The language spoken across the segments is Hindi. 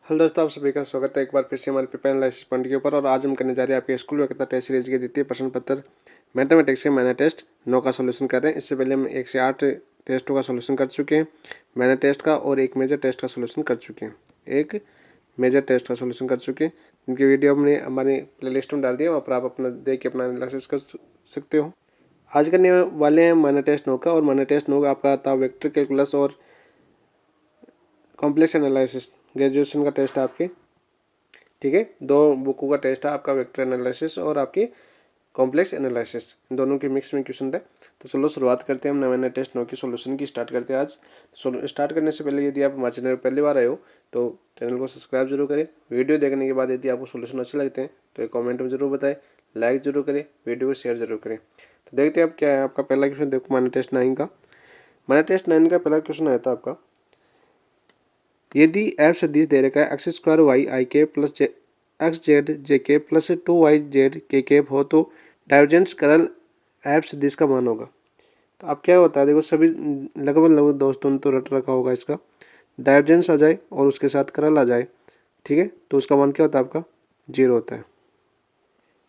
हेलो दोस्तों, आप सभी का स्वागत है एक बार फिर से हमारे पेपर एनालिसिस पॉइंट के ऊपर। और आज हम करने जा रहे हैं आपके स्कूल में कितना टेस्ट सीरीज के द्वितीय प्रश्न पत्र मैथमेटिक्स के मैंने टेस्ट 9 का सोल्यूशन कर रहे हैं। इससे पहले हम 1 से 8 टेस्टों का सोल्यूशन कर चुके हैं मैंने टेस्ट का, और एक मेजर टेस्ट का सोल्यूशन कर चुके हैं जिनकी वीडियो हमने हमारी प्लेलिस्ट में डाल दी है, वहाँ पर आप अपना देख के अपना एनालिसिस कर सकते हो। आज करने वाले हैं मैंने टेस्ट 9 का, और मैंने टेस्ट 9 का आपका था वेक्टर कैलकुलस और कॉम्प्लेक्स एनालिसिस ग्रेजुएशन का टेस्ट है आपके। ठीक है, 2 बुकों का टेस्ट है आपका, वेक्टर एनालिसिस और आपकी कॉम्प्लेक्स एनालिसिस, इन दोनों के मिक्स में क्वेश्चन थे। तो चलो शुरुआत करते हैं, हम नए टेस्ट 9 की सोल्यूशन की स्टार्ट करते हैं आज। स्टार्ट करने से पहले यदि आप हमारे चैनल पर पहली बार आए हो तो चैनल को सब्सक्राइब जरूर करें। वीडियो देखने के बाद यदि आपको सोल्यूशन अच्छे लगते हैं तो एक कॉमेंट में जरूर बताएं, लाइक जरूर करें, वीडियो को शेयर जरूर करें। तो देखते हैं आप क्या है आपका पहला क्वेश्चन। देखो मैंने टेस्ट 9 का पहला क्वेश्चन आया था आपका, यदि एफ सदिश दे रखा है एक्स स्क्वायर वाई आई के प्लस एक्स जेड जे के plus 2 Y Z K cap हो तो डाइवर्जेंस करल एफ सदिश का मान होगा। तो अब क्या होता है, देखो सभी लगभग दोस्तों ने तो रट रखा होगा इसका, डाइवर्जेंस आ जाए और उसके साथ करल आ जाए, ठीक है, तो उसका मान क्या होता है आपका 0 होता है।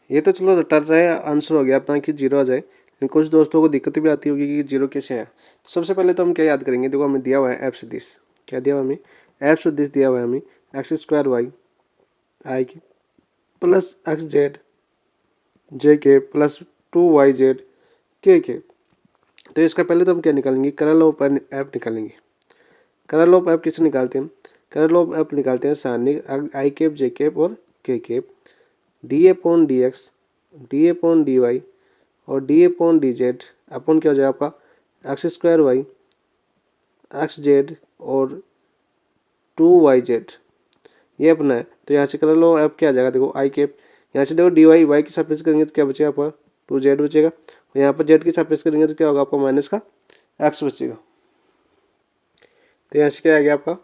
ये तो चलो रट रहे आंसर हो गया अपना कि 0 आ जाए, लेकिन कुछ दोस्तों को दिक्कत भी आती होगी कि 0 कैसे है। तो सबसे पहले तो हम क्या याद करेंगे, देखो हमें दिया हुआ है एफ सदिश, क्या दिया हुआ हमें एफ सदिश दिया हुआ है हमें एक्स स्क्वायर वाई आई के प्लस एक्स जेड जे के प्लस 2 वाई जेड के। तो इसका पहले तो हम क्या निकालेंगे, करल ऑफ एफ निकालेंगे। करल ऑफ एफ किसे निकालते हैं, करल ऑफ एफ निकालते हैं सारणिक आई कैप जे कैप और K cap, D upon D X, D upon D Y और D upon D Z upon क्या हो जाएगा आपका X square Y X Z और 2 वाई जेड, ये अपना है। तो यहाँ से कर लो अब क्या आ जाएगा, देखो आई कैप, यहाँ से देखो डी वाई वाई की सापेक्ष करेंगे तो क्या बचेगा आपका 2 जेड बचेगा, और यहाँ पर जेड की सापेक्ष करेंगे तो क्या होगा आपका माइनस का एक्स बचेगा। तो यहाँ से क्या आ गया आपका,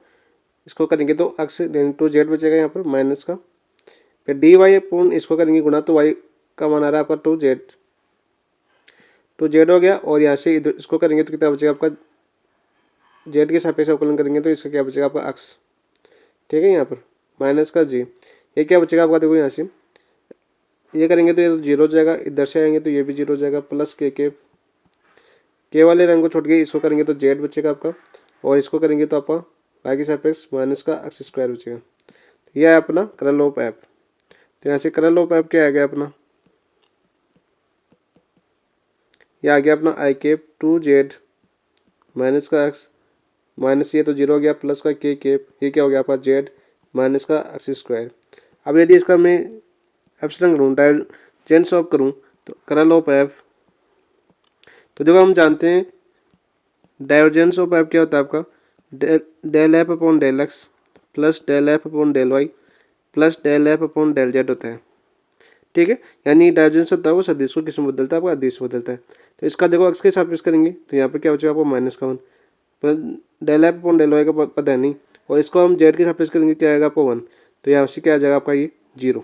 इसको करेंगे तो एक्स 2 जेड बचेगा यहाँ पर माइनस का, फिर डी वाई पूर्ण इसको करेंगे गुना तो वाई का मान आ रहा है आपका 2 जेड हो गया, और यहाँ से इसको करेंगे तो कितना बचेगा आपका, जेड के सापेक्ष अवकलन करेंगे तो इसका क्या बचेगा आपका एक्स, ठीक है, यहाँ पर माइनस का जी, ये क्या बचेगा आपका, देखो यहाँ से ये करेंगे तो ये तो 0 हो जाएगा, इधर से आएंगे तो ये भी 0 हो जाएगा, प्लस के वाले रंग को छोड़ के इसको करेंगे तो जेड बचेगा आपका, और इसको करेंगे तो आपका वाई के सापेक्ष माइनस का एक्स स्क्वायर बचेगा। तो यह है अपना करल ऑफ एफ। तो यहाँ से करल ऑफ एफ क्या आ गया अपना, यह आ गया अपना आई कैप 2 जेड माइनस का एक्स माइनस ये तो 0 हो गया, प्लस का के कैप, ये क्या हो गया आपका जेड माइनस का एक्स स्क्वायर। अब यदि इसका मैं एप्सिलॉन करूँ डाइवर्जेंस ऑफ करूँ तो करल ऑफ एफ, तो देखो हम जानते हैं डाइवर्जेंस ऑफ एफ क्या होता है आपका del F upon del X plus del F upon del Y plus del F upon del Z होता है, ठीक है। यानी डाइवर्जेंस होता है वो सदिश को किस में बदलता है, आपका अदिश बदलता है। तो इसका देखो एक्स के सापेक्ष करेंगे तो यहाँ पर क्या बचेगा आपको माइनस का 1, plus del F upon del Y का पता है नहीं, और इसको हम जेड के सापेक्ष करेंगे क्या आएगा आपको 1, तो यहाँ से क्या आ जाएगा आपका ये 0,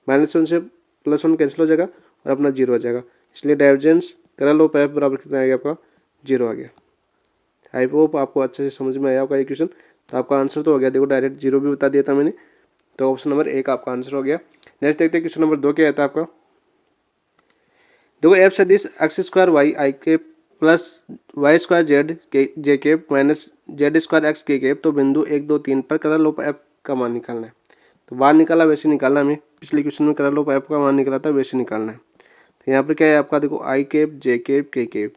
-1 से +1 कैंसिल हो जाएगा और अपना 0 हो जाएगा। इसलिए डाइवर्जेंस करल ऑफ एफ बराबर कितना आएगा आपका 0 आ गया। आई होप आपको अच्छे से समझ में आया होगा ये क्वेश्चन। तो आपका आंसर तो हो गया, देखो डायरेक्ट 0 भी बता दिया था मैंने, तो ऑप्शन नंबर 1 आपका आंसर हो गया। नेक्स्ट देखते हैं क्वेश्चन नंबर 2 क्या आता है आपका, देखो एफ सदिश एक्स स्क्वायर वाई आई के प्लस वाई स्क्वायर जेड के जे के minus Z square X K cap, तो बिंदु 1 2 3 पर करल ऑफ एफ का मान निकालना है। तो मान निकाला वैसे निकालना, हमें पिछले क्वेश्चन में करल ऑफ एफ का मान निकाला था वैसे निकालना है। तो यहाँ पर क्या है आपका, देखो I cap J cap K cap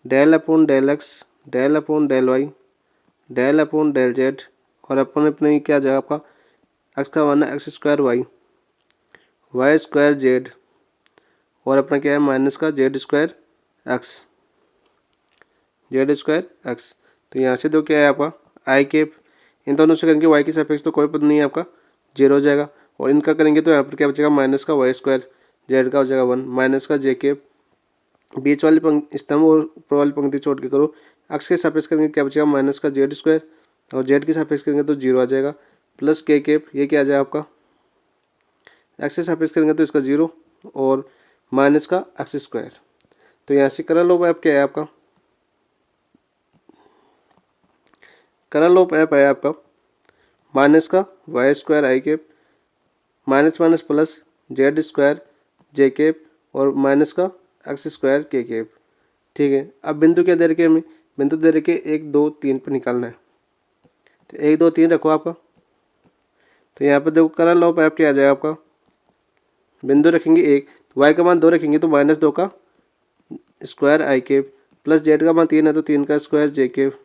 del upon del X del upon del Y del upon del Z, और अपन अपने क्या जाएगा आपका एक्स का मान है X square Y Y square Z, और अपना क्या है माइनस का जेड स्क्वायर एक्स। तो यहाँ से दो क्या है आपका आई कैप, इन दोनों से करेंगे वाई के सापेक्ष तो कोई पद नहीं है आपका 0 हो जाएगा, और इनका करेंगे तो यहाँ पर क्या बचेगा माइनस का वाई स्क्वायर जेड का हो जाएगा 1 माइनस का जे कैप, बीच वाली स्तंभ और ऊपर वाली पंक्ति छोड़ के करो, एक्स के सापेक्ष करेंगे क्या बचेगा माइनस का जेड स्क्वायर, और जेड के सापेक्ष करेंगे तो 0 आ जाएगा, प्लस के कैप, ये क्या आ जाएगा आपका एक्स के सापेक्ष करेंगे तो इसका 0 और माइनस का एक्स स्क्वायर। तो यहाँ से करल ऑफ एफ क्या है आपका, करल ऑफ एफ है आपका माइनस का Y square I cap minus minus plus Z square J cap और माइनस का एक्स स्क्वायर के कैप। ठीक है, अब बिंदु क्या दे रखे हमें, बिंदु दे रखे 1 2 3 पर निकालना है। तो 1 2 3 रखो आपका। तो यहाँ पर देखो करल लॉ पे क्या आ जाएगा आपका, बिंदु रखेंगे 1, वाई का मान 2 रखेंगे तो -2 का square I cap plus Z का मान 3 है तो 3 का square J cap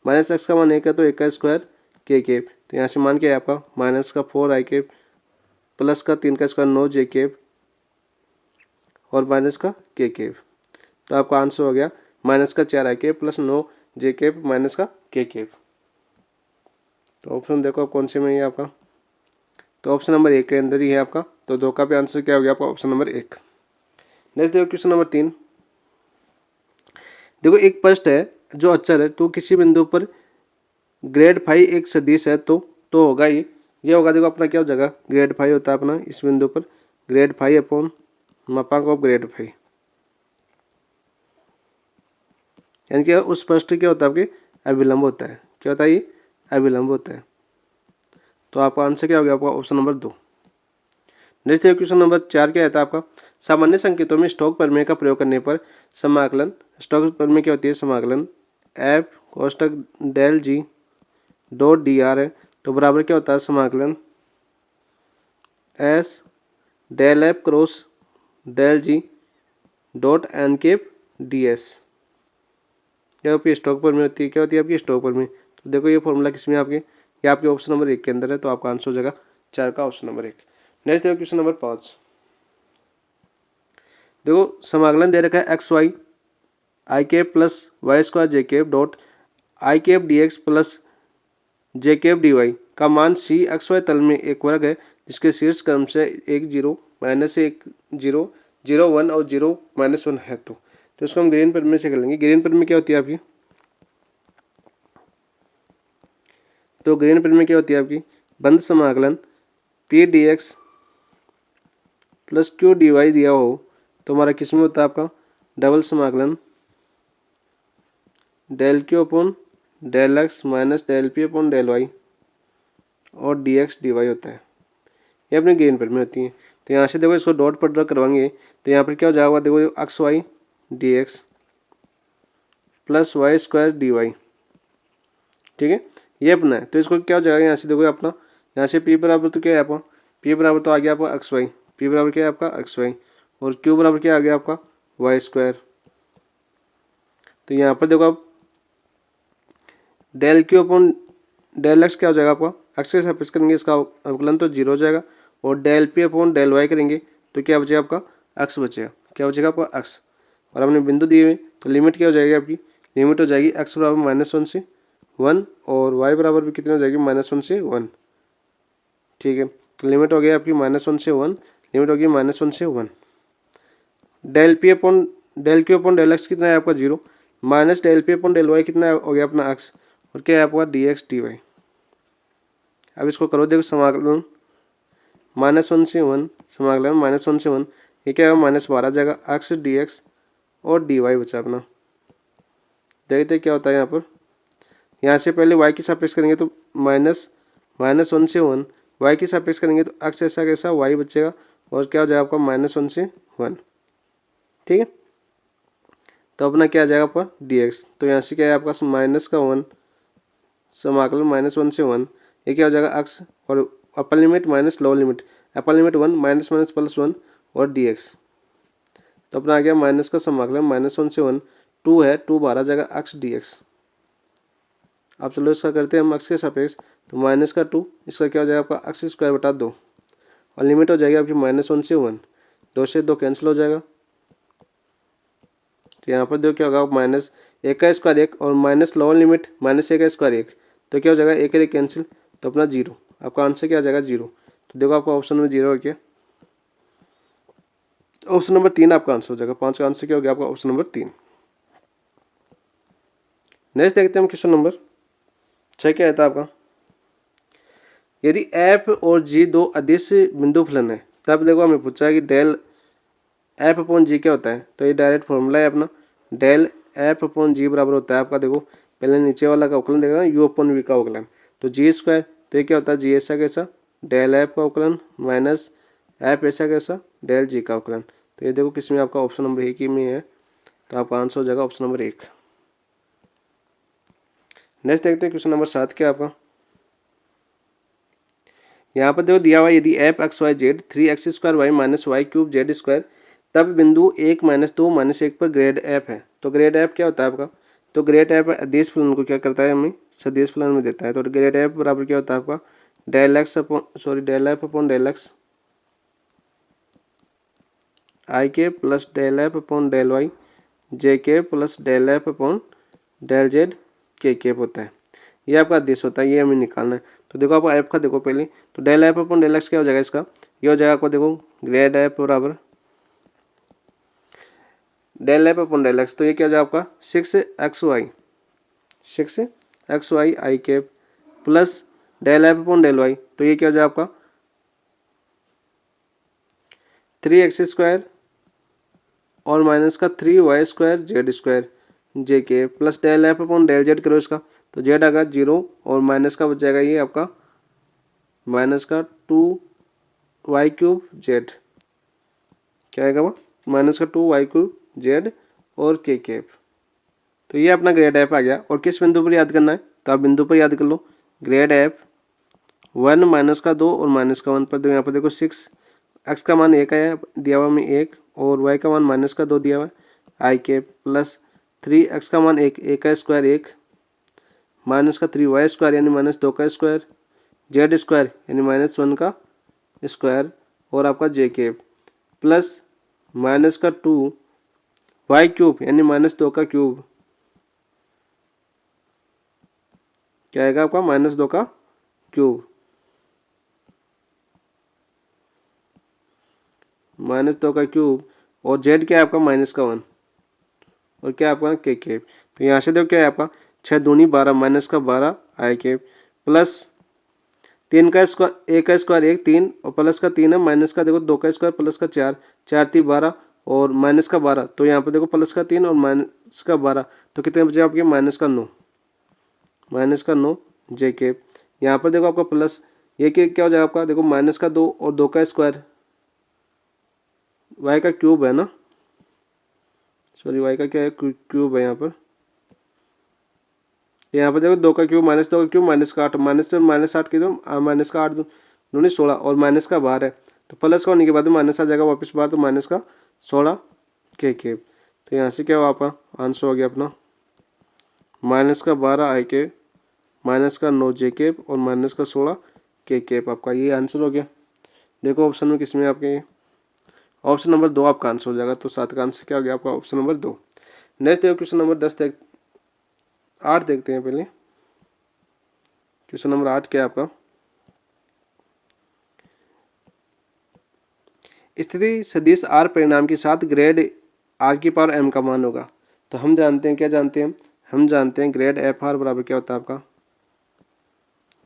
minus x का मान 1 है तो 1 का स्क्वायर के कैप। तो यहाँ से मान क्या है आपका, माइनस का 4 आई कैप प्लस का 3 का स्क्वायर 9 जे कैप और माइनस का के कैप। तो आपका आंसर हो गया माइनस का 4 आई कैप प्लस 9 जे कैप माइनस का के कैप। तो ऑप्शन देखो कौन से में है आपका, तो ऑप्शन नंबर 1 के अंदर ही है आपका। तो 2 का भी आंसर क्या हो गया आपका, ऑप्शन नंबर 1। नेक्स्ट देखो क्वेश्चन नंबर 3। देखो एक प्रश्न है जो अचर है तो किसी बिंदु पर ग्रेड फाई एक सदिश है तो होगा ये होगा। देखो अपना क्या हो जाएगा, ग्रेड फाई होता है अपना इस बिंदु पर ग्रेड फाई अपॉन मापांक ऑफ ग्रेड फाई, यानी कि उस प्रश्न क्या होता है आपके अभिलंब होता है। क्या होता है ये, अभिलंब होता है। तो आपका आंसर क्या हो गया आपका, option number 2। Next question number 4 क्या आता है आपका, सामान्य संकेतों में स्टोक प्रमेय का प्रयोग करने पर समाकलन, स्टोक प्रमेय क्या होती है, समाकलन एफ कोष्टक del G dot D R है तो बराबर क्या होता है, समाकलन S del F cross del G dot N cap D S. क्या आपकी स्टोक प्रमेय होती है, क्या होती है आपकी स्टोक प्रमेय। तो देखो ये फॉर्मूला किसमें आपके, ये आपके ऑप्शन नंबर 1 के अंदर है। तो आपका आंसर हो जाएगा 4 का ऑप्शन नंबर 1। नेक्स्ट देखो क्वेश्चन नंबर 5। देखो समाकलन दे रखा है X Y I cap plus Y square J cap dot I cap D X plus J cap D Y का मान सी एक्स वाई तल में एक वर्ग है जिसके शीर्ष क्रम से 1 0 माइनस 1 0 0 1 और 0 -1 है। तो इसको हम ग्रीन प्रमेय से कर लेंगे। ग्रीन प्रमेय क्या होती है आपकी, तो ग्रीन प्रमेय क्या होती है आपकी, बंद समाकलन P D X plus Q D Y दिया हो तो हमारा किस में होता है आपका, डबल समाकलन del Q upon del X minus del P upon del Y और डी एक्स डी वाई होता है। ये अपने ग्रीन प्रमेय होती है। तो यहाँ से देखो इसको डॉट प्रोडक्ट करवाएंगे तो यहाँ पर क्या हो जाएगा, देखो X Y D X plus Y square D Y. ठीक है, ये अपना है। तो इसको क्या हो जाएगा, यहाँ से देखो अपना, यहाँ से पी बराबर तो क्या है आपका, पी बराबर तो आ गया आपका एक्स वाई, पी बराबर क्या है आपका एक्स वाई और क्यू बराबर क्या आ गया आपका वाई स्क्वायर। तो यहाँ पर देखो आप del Q upon del X क्या हो जाएगा आपका, एक्स के सापेक्ष करेंगे इसका अवकलन तो 0 हो जाएगा और del P upon del Y करेंगे तो क्या बचेगा आपका एक्स बचेगा। क्या बचेगा आपका एक्स, और हमने बिंदु दिए हुए तो लिमिट क्या हो जाएगी आपकी, लिमिट हो जाएगी एक्स बराबर -1 से 1 और वाई बराबर भी कितनी हो जाएगी -1 से 1। ठीक है, तो लिमिट हो गई आपकी -1 से 1, लिमिट हो गई -1 से 1। Del P upon del Q upon del X कितना है आपका 0 minus del P upon del Y कितना हो गया अपना एक्स और क्या है आपका डी एक्स डी वाई। अब इसको करो देखो समाकलन -1 से 1, समाकलन -1 से 1, ये क्या है -12 जाएगा एक्स डी एक्स और डी वाई बचा अपना। देखते क्या होता है यहाँ पर, यहाँ से पहले y की सापेक्ष करेंगे तो -1 से 1, y की सापेक्ष करेंगे तो x ऐसा कैसा y बचेगा और क्या हो जाएगा आपका -1 से 1। ठीक है, तो अपना क्या आ जाएगा आपका dx। तो यहाँ से क्या है आपका -1 समाकलन -1 से 1, ये क्या हो जाएगा x और upper limit minus lower limit, upper limit 1 minus minus plus 1 और dx। तो अपना आ गया माइनस का समाकलन -1 से 1, 2 है 2 बाहर आ जाएगा x dx। अब चलो इसका करते हैं हम एक्स के सापेक्ष, तो माइनस का 2, इसका क्या हो जाएगा आपका एक्स स्क्वायर बटा 2 और लिमिट हो जाएगी आपकी -1 से 1, 2 से 2 कैंसिल हो जाएगा। तो यहाँ पर देखो क्या होगा, -1 का स्क्वायर 1 और माइनस लोअर लिमिट -1 का स्क्वायर 1, तो क्या हो जाएगा 1 1 कैंसिल, तो अपना 0। आपका आंसर क्या आ जाएगा 0। तो देखो आपका ऑप्शन में 0 हो गया, ऑप्शन नंबर 3 आपका आंसर हो जाएगा। 5 का आंसर क्या हो गया आपका ऑप्शन नंबर 3। नेक्स्ट देखते हैं हम क्वेश्चन नंबर 6 क्या आता है आपका, यदि एफ और जी दो अदिश बिंदु फलन है तब देखो हमें पूछा है कि डेल एफ अपॉन जी क्या होता है। तो ये डायरेक्ट फॉर्मूला है अपना, डेल एफ अपॉन जी बराबर होता है आपका, देखो पहले नीचे वाला का अवकलन देखा ना, यू अपॉन वी का अवकलन, तो जी स्क्वायर तो ये क्या होता है, जी ऐसा कैसा डेल एफ का अवकलन माइनस एफ ऐसा कैसा डेल जी का अवकलन। तो ये देखो किस में आपका ऑप्शन नंबर एक ही में है, तो आपका आंसर हो जाएगा ऑप्शन नंबर 1। नेक्स्ट देखते हैं क्वेश्चन नंबर 7 क्या आपका। यहाँ पर देखो दिया हुआ यदि F X Y Z 3x² Y minus Y cube Z square तब बिंदु 1 -2 -1 पर ग्रेड एफ है। तो ग्रेड एफ क्या होता है आपका, तो ग्रेड एफ अदिश फलन को क्या करता है, हमें सदिश फलन में देता है। तो ग्रेड एफ बराबर क्या होता है आपका del F upon del X I के plus del F upon del Y J के plus del F upon del Z K होता है। ये आपका आदेश होता है, ये हमें निकालना है। तो देखो आपका एफ का देखो पहले, तो del F upon del X क्या हो जाएगा इसका, ये हो जाएगा आपको देखो ग्रेड एफ बराबर del F upon del X. तो ये क्या हो जाएगा आपका 6xy आई के plus del F upon del Y. तो ये क्या हो जाएगा आपका 3x² और माइनस का 3y² जेड स्क्वायर जे के plus del F upon del Z करो इसका, तो जेड आएगा 0 और माइनस का बच जाएगा ये आपका माइनस का 2y³ जेड, क्या आएगा वो माइनस का 2y³ जेड और के। तो ये अपना ग्रेड एफ आ गया। और किस बिंदु पर याद करना है, तो आप बिंदु पर याद कर लो ग्रेड एफ 1 माइनस का 2 और माइनस का 1 पर। तो यहाँ पर देखो 6 एक्स का मान 1 आया दिया हुआ में 1 और वाई का मान माइनस का 2 दिया हुआ है आई के प्लस 3x का मान 1 का स्क्वायर 1 माइनस का 3y² यानी -2 का स्क्वायर जेड स्क्वायर यानी -1 का स्क्वायर और आपका जे के प्लस माइनस का 2y³ यानी -2 का क्यूब, क्या आएगा आपका -2 का क्यूब -2 का क्यूब और जेड क्या है आपका -1 और क्या आपका के। तो यहाँ से देखो क्या है आपका 6 दूनी 12 माइनस का 12 आई के प्लस 3 का स्क्वायर 1 का स्क्वायर 1 3 और प्लस का 3 है माइनस का देखो 2 का स्क्वायर प्लस का 4 4 3 12 और माइनस का 12। तो यहाँ पर देखो प्लस का 3 और माइनस का 12 तो कितने बचे आपके -9 जे के। यहाँ पर देखो आपका प्लस ये क्या हो जाएगा आपका देखो माइनस का 2 और 2 का स्क्वायर वाई का क्यूब है ना, सॉरी वाई का क्या है क्यूब है यहाँ पर। यहाँ पर देखो 2 का क्यूब -2 का क्यूब माइनस का 8 -8 की दो माइनस का 8 दूनी 16 और माइनस का बाहर है तो प्लस का होने के बाद माइनस आ जाएगा वापस बाहर, तो माइनस का 16 के। तो यहाँ से क्या हुआ आपका आंसर हो गया अपना माइनस का 12 आई के माइनस का 9 जे के और माइनस का 16 के आपका ये आंसर हो गया। देखो ऑप्शन में किसमें आपके ऑप्शन नंबर 2 आपका आंसर हो जाएगा। तो 7 का आंसर क्या हो गया आपका ऑप्शन नंबर 2। नेक्स्ट देखो क्वेश्चन नंबर 8 देखते हैं पहले। क्वेश्चन नंबर 8 क्या है आपका, स्थिति सदिश आर परिणाम के साथ ग्रेड आर की पावर एम का मान होगा। तो हम जानते हैं क्या जानते हैं, हम जानते हैं ग्रेड एफ आर बराबर क्या होता है आपका,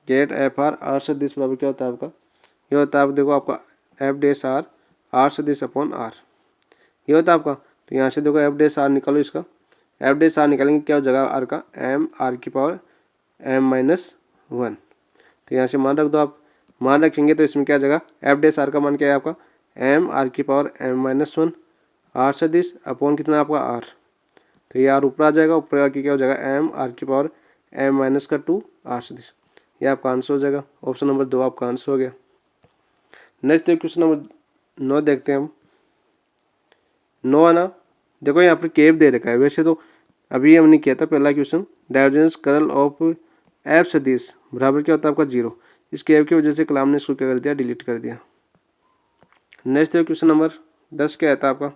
ग्रेड एफ आर सदिश बराबर क्या होता है आपका, ये होता है आप देखो आपका एफ डैश आर सदिश अपॉन आर, ये होता है आपका। तो यहाँ से देखो एफ डैश आर निकालो, इसका एफ डैश आर निकालेंगे क्या हो जाएगा आर का एम आर की पावर m-1। तो यहाँ से मान रख दो आप, मान रखेंगे तो इसमें क्या आ जाएगा एफ डैश आर का मान क्या है आपका एम आर की पावर m-1 आर सदिश अपॉन कितना आपका आर। तो ये आर ऊपर आ जाएगा, ऊपर आके क्या हो जाएगा एम आर की पावर m-2 आर सदिश। ये आपका आंसर हो जाएगा ऑप्शन नंबर 2 आपका आंसर हो गया। नेक्स्ट क्वेश्चन नंबर 9 देखते हैं हम। 9 आना देखो यहाँ पर केव दे रखा है, वैसे तो अभी हमने किया था पहला question divergence curl of F सदिश बराबर क्या होता है आपका 0। इस केव की वजह से कलाम ने इसको क्या कर दिया डिलीट कर दिया। नेक्स्ट क्वेश्चन नंबर 10 क्या आता है आपका,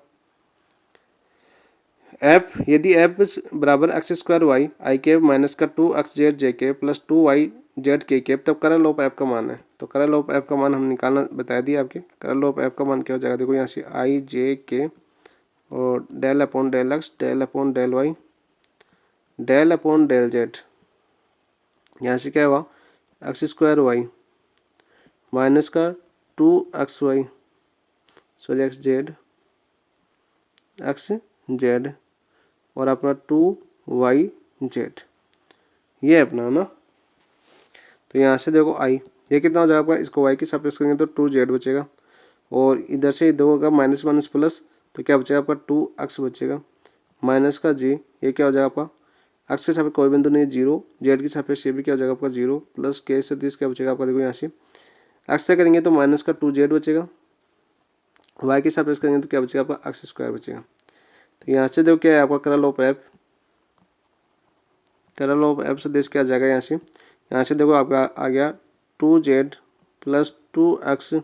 एफ यदि एफ बराबर x² वाई आई के माइनस का 2x जेड जे के प्लस 2y जेड के तब करल ऑफ एफ का मान है। तो करल ऑफ एफ का मान हम निकालना बता दिया आपके, करल ऑफ एफ का मान क्या हो जाएगा देखो यहाँ से आई जे के और del upon del X del upon del Y del upon del Z, यहाँ से क्या हुआ x² वाई माइनस का 2xy सॉरी एक्स जेड और अपना 2y जेड, ये अपना ना। तो यहाँ से देखो आई, ये कितना हो जाएगा आपका, इसको वाई की सापेक्ष करेंगे तो 2z बचेगा, और इधर से इधर होगा माइनस माइनस प्लस, तो क्या बचेगा आपका 2x बचेगा, माइनस का जी, ये क्या हो जाएगा आपका, एक्स के सापेक्ष कोई बिंदु नहीं, 0, जेड की सापेक्ष ये भी क्या हो जाएगा आपका 0, प्लस के से 30 क्या बचेगा आपका, देखो यहाँ से एक्स से करेंगे तो माइनस का 2z बचेगा, वाई की सापेक्ष करेंगे तो क्या बचेगा आपका एक्स स्क्वायर बचेगा। तो यहाँ से देखो क्या है आपका करल ऑफ एफ, करल ऑफ एफ से देश क्या आ जाएगा, यहाँ से देखो आपका आ गया 2z प्लस 2x